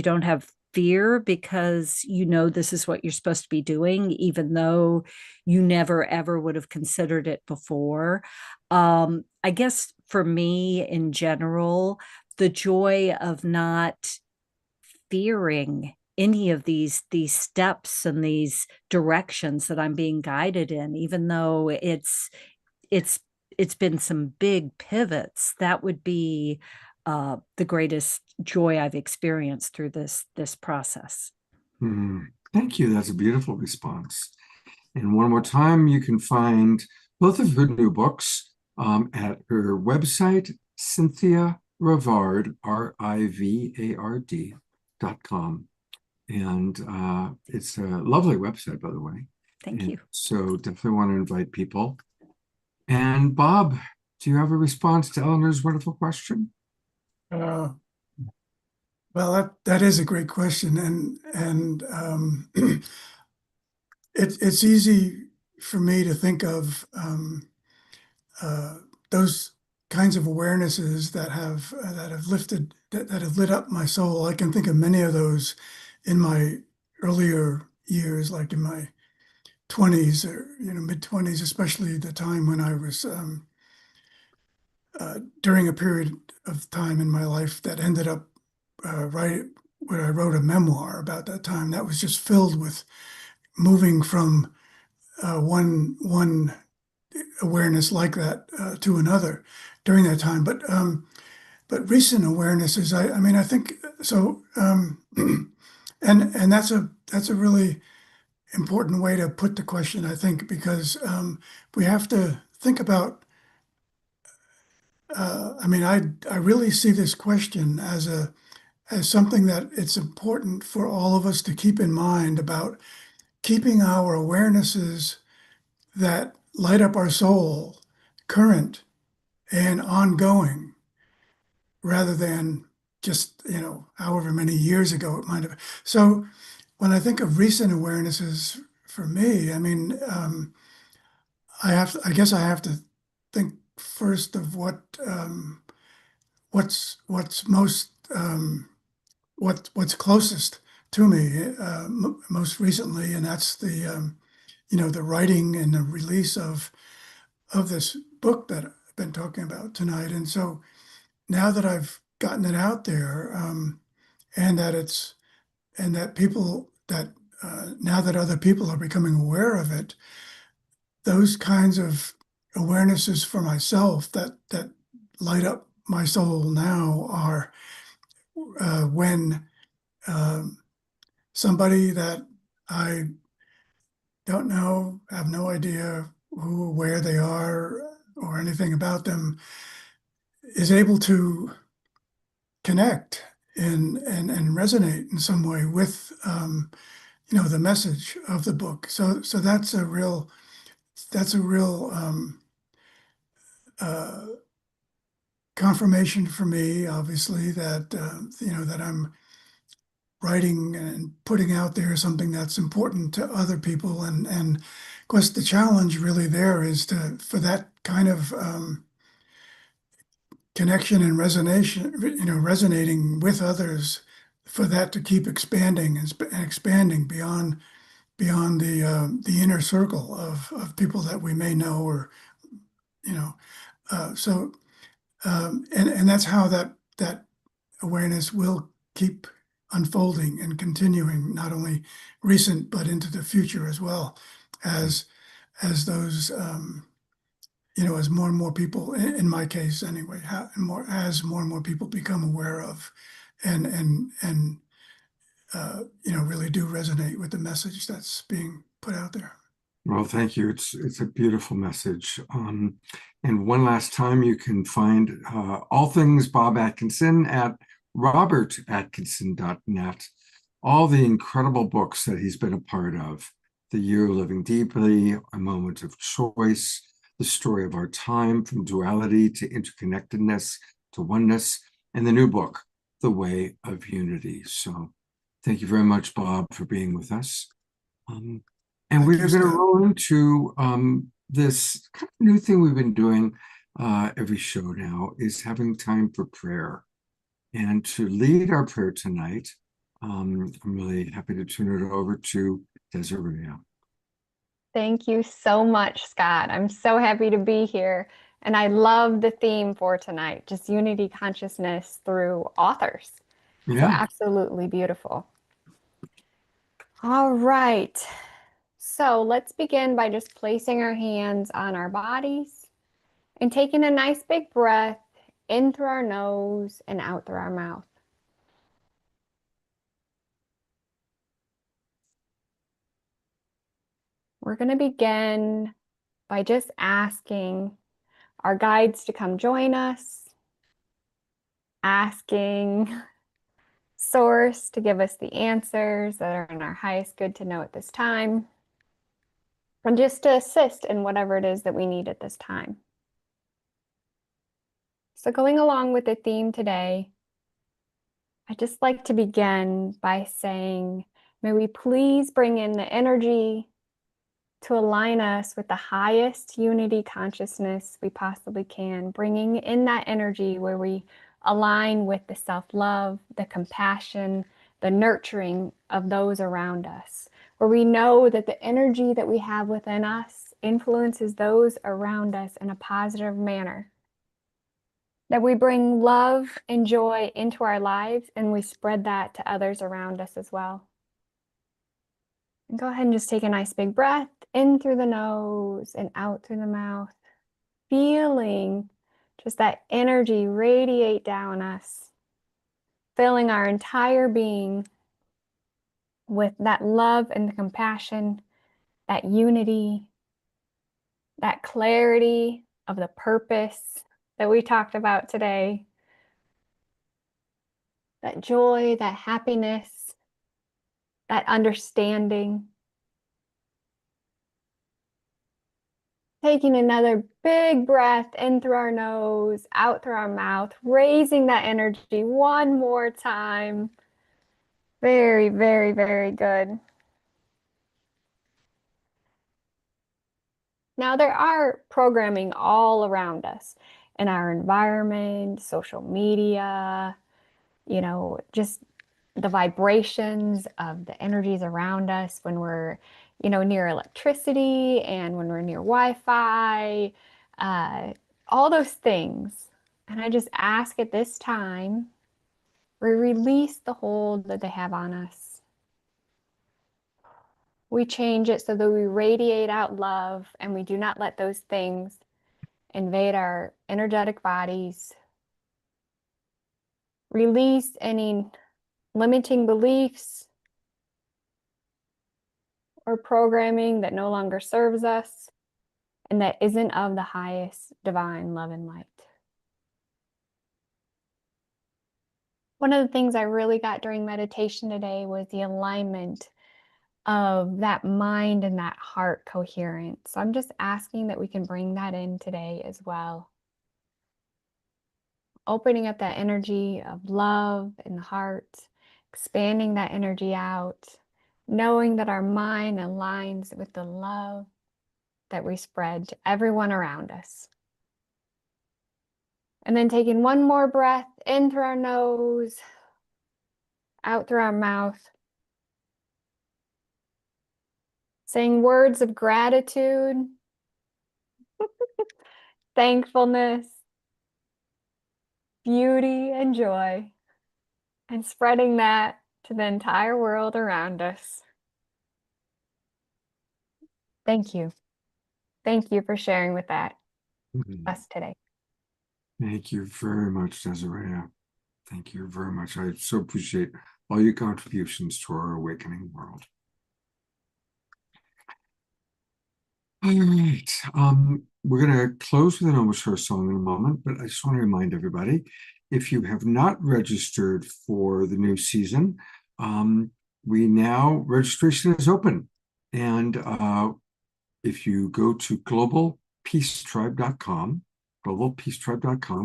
don't have fear because you know this is what you're supposed to be doing, even though you never ever would have considered it before. I guess for me in general, the joy of not fearing any of these steps and these directions that I'm being guided in, even though it's been some big pivots. That would be the greatest joy I've experienced through this process. Thank you. That's a beautiful response. And one more time, you can find both of her new books at her website, Cynthia Rivard, RIVARD.com. And it's a lovely website, by the way. Thank you. So definitely want to invite people. And Bob, do you have a response to Eleanor's wonderful question? Well, that is a great question, and it's easy for me to think of those kinds of awarenesses that have lifted, that have lit up my soul. I can think of many of those in my earlier years, like in my 20s or mid-20s, especially the time when I was during a period of time in my life that ended up right when I wrote a memoir about that time that was just filled with moving from one awareness like that to another during that time. But recent awarenesses, I mean, I think so. And that's a really important way to put the question, I think, because we have to think about. I mean, I really see this question as something that it's important for all of us to keep in mind about keeping our awarenesses that light up our soul current and ongoing, rather than just, however many years ago it might have. So when I think of recent awarenesses for me, I mean, I guess I have to think first of what's most what's closest to me most recently, and that's the the writing and the release of this book that I've been talking about tonight. And so now that I've gotten it out there, and that people that now that other people are becoming aware of it, those kinds of awarenesses for myself that light up my soul now are when somebody that I don't know, have no idea who, where they are, or anything about them, is able to connect and resonate in some way with the message of the book. So that's a real uh, confirmation for me, obviously, that that I'm writing and putting out there something that's important to other people. And of course, the challenge really there is for that kind of connection and resonating with others, for that to keep expanding and expanding beyond the inner circle of people that we may know, or so and that's how that awareness will keep unfolding and continuing, not only recent but into the future as well, as those as more and more people, in my case anyway, as more and more people become aware of and really do resonate with the message that's being put out there. Well, thank you. It's a beautiful message. And one last time, you can find all things Bob Atkinson at robertatkinson.net. All the incredible books that he's been a part of: The Year of Living Deeply, A Moment of Choice, The Story of Our Time, From Duality to Interconnectedness to Oneness, and the new book, The Way of Unity. So thank you very much, Bob, for being with us. And Thank we're you, going to Scott. roll into this kind of new thing we've been doing every show now, is having time for prayer. And to lead our prayer tonight, I'm really happy to turn it over to Desiree. Thank you so much, Scott. I'm so happy to be here. And I love the theme for tonight, just unity consciousness through authors. So Yeah. absolutely beautiful. All right. So let's begin by just placing our hands on our bodies and taking a nice big breath in through our nose and out through our mouth. We're going to begin by just asking our guides to come join us, asking Source to give us the answers that are in our highest good to know at this time, and just to assist in whatever it is that we need at this time. So going along with the theme today, I'd just like to begin by saying, may we please bring in the energy to align us with the highest unity consciousness we possibly can, bringing in that energy where we align with the self-love, the compassion, the nurturing of those around us, where we know that the energy that we have within us influences those around us in a positive manner, that we bring love and joy into our lives and we spread that to others around us as well. And go ahead and just take a nice big breath in through the nose and out through the mouth, feeling just that energy radiate down us, filling our entire being with that love and the compassion, that unity, that clarity of the purpose that we talked about today, that joy, that happiness, that understanding. Taking another big breath in through our nose, out through our mouth, raising that energy one more time. Very, very, very good. Now, there are programming all around us in our environment, social media, just the vibrations of the energies around us when we're, near electricity and when we're near Wi-Fi, all those things. And I just ask at this time, we release the hold that they have on us. We change it so that we radiate out love and we do not let those things invade our energetic bodies, release any limiting beliefs or programming that no longer serves us and that isn't of the highest divine love and light. One of the things I really got during meditation today was the alignment of that mind and that heart coherence. So I'm just asking that we can bring that in today as well. Opening up that energy of love in the heart, expanding that energy out, knowing that our mind aligns with the love that we spread to everyone around us. And then taking one more breath in through our nose, out through our mouth. Saying words of gratitude, thankfulness, beauty, and joy, and spreading that to the entire world around us. Thank you. Thank you for sharing with us today. Thank you very much, Desiree. Thank you very much. I so appreciate all your contributions to our awakening world. All right. We're going to close with an Om song in a moment, but I just want to remind everybody, if you have not registered for the new season, registration is open. And if you go to globalpeacetribe.com,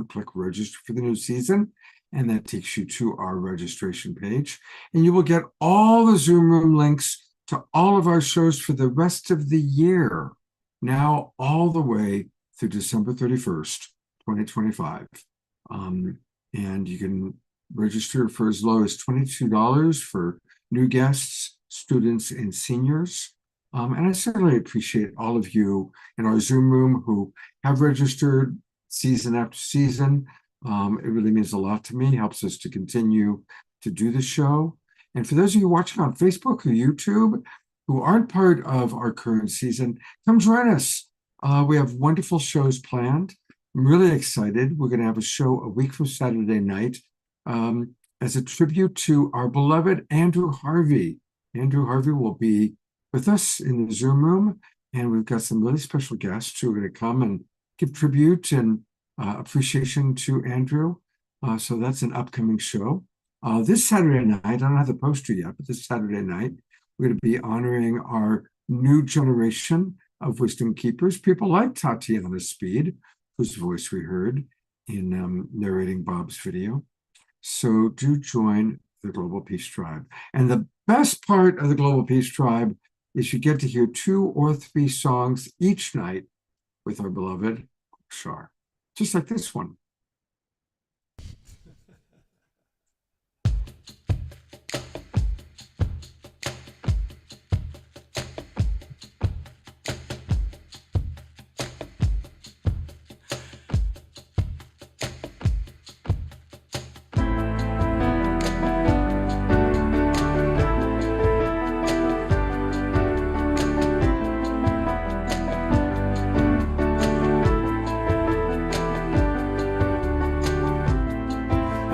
click register for the new season, and that takes you to our registration page. And you will get all the Zoom room links to all of our shows for the rest of the year, now all the way through December 31st, 2025. And you can register for as low as $22 for new guests, students, and seniors. And I certainly appreciate all of you in our Zoom room who have registered season after season. It really means a lot to me, helps us to continue to do the show. And for those of you watching on Facebook or YouTube who aren't part of our current season, come join us. We have wonderful shows planned. I'm really excited. We're going to have a show a week from Saturday night as a tribute to our beloved Andrew Harvey. Andrew Harvey will be with us in the Zoom room, and we've got some really special guests who are going to come and give tribute and appreciation to Andrew. So that's an upcoming show. This Saturday night, I don't have the poster yet, but this Saturday night, we're going to be honoring our new generation of wisdom keepers, people like Tatiana Speed, whose voice we heard in narrating Bob's video. So do join the Global Peace Tribe. And the best part of the Global Peace Tribe is you get to hear 2 or 3 songs each night with our beloved Shar, just like this one.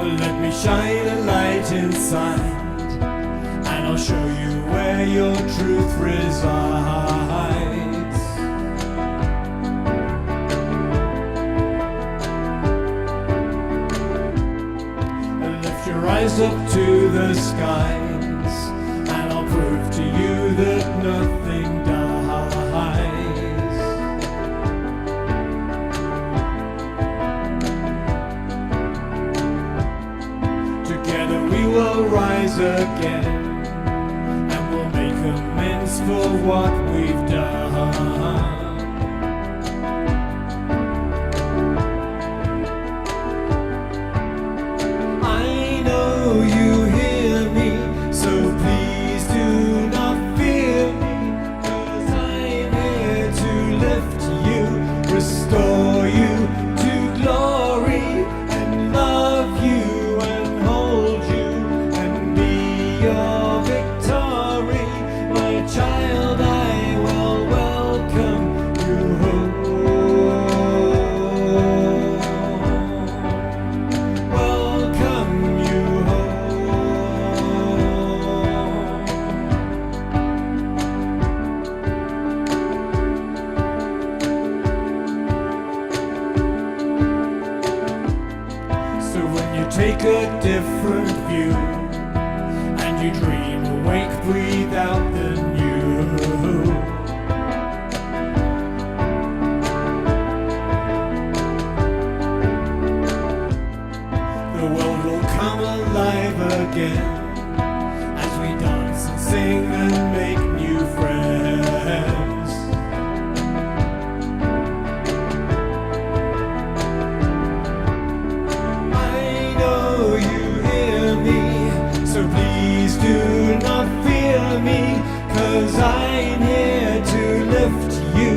Let me shine a light inside, and I'll show you where your truth resides. Lift your eyes up to the skies, and I'll prove to you that nothing dies. We'll rise again, and we'll make amends for what we've done. I know you hear me, so please do not fear me, 'cause I'm here to lift you, restore you to glory, and love you. Your victory, my child, I will welcome you home. Welcome you take a different view, and you dream awake, breathe out the new. The world will come alive again as we dance and sing and make new friends. I know you hear me, so please do not fear me, 'cause I'm here to lift you,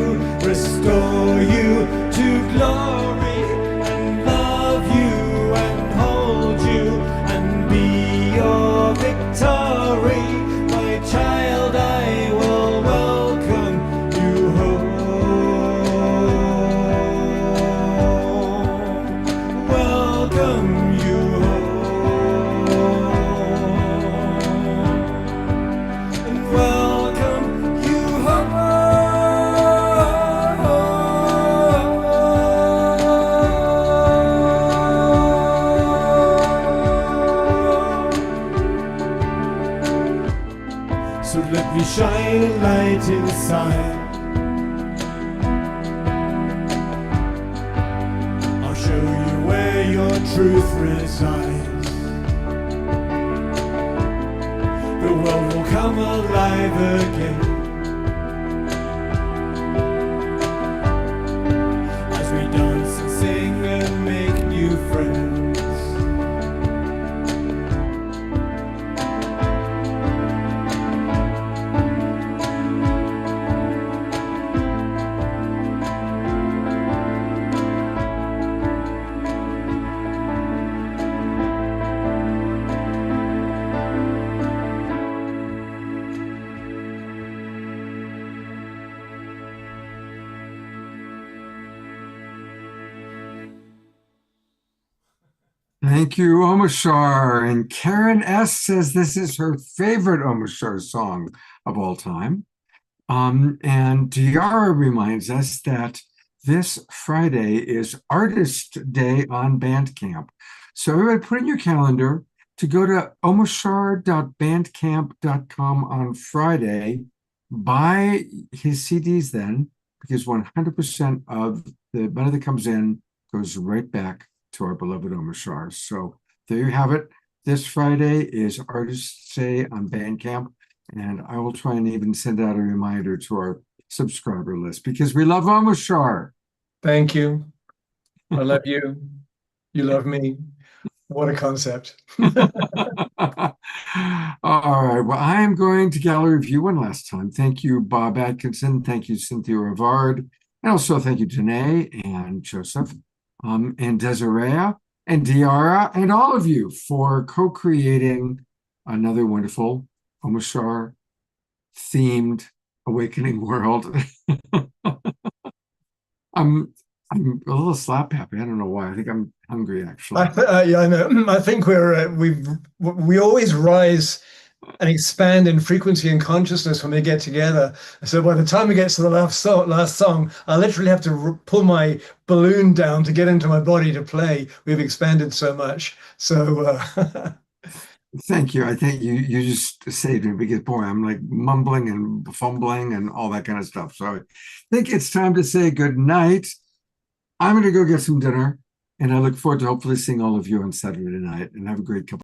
restore you to glory, and love you and hold you and be your victory. My child, I will welcome you home. Welcome you home. And welcome you home. So let me shine a light inside. I'll show you where your truth resides. The world will come alive again as we dance and sing and make new friends. Thank you, Omashar. And Karen S. says this is her favorite Omashar song of all time. And Diara reminds us that this Friday is Artist Day on Bandcamp. So everybody put in your calendar to go to omashar.bandcamp.com on Friday. Buy his CDs then, because 100% of the money that comes in goes right back to our beloved Omashar. So there you have it. This Friday is Artist Day on Bandcamp, and I will try and even send out a reminder to our subscriber list because we love Omashar. Thank you. I love you. You love me. What a concept. All right. Well, I am going to gallery view one last time. Thank you, Bob Atkinson. Thank you, Cynthia Rivard. And also thank you, Danae and Joseph, and Desiree and Diara, and all of you for co-creating another wonderful Omashar themed awakening world. I'm a little slap happy. I don't know why. I think I'm hungry, actually. Yeah, I know. I think we always rise and expand in frequency and consciousness when we get together. So by the time we get to the last song, I literally have to pull my balloon down to get into my body to play. We've expanded so much. So Thank you. I think you just saved me because, boy, I'm like mumbling and fumbling and all that kind of stuff. So I think it's time to say good night. I'm going to go get some dinner, and I look forward to hopefully seeing all of you on Saturday night, and have a great couple.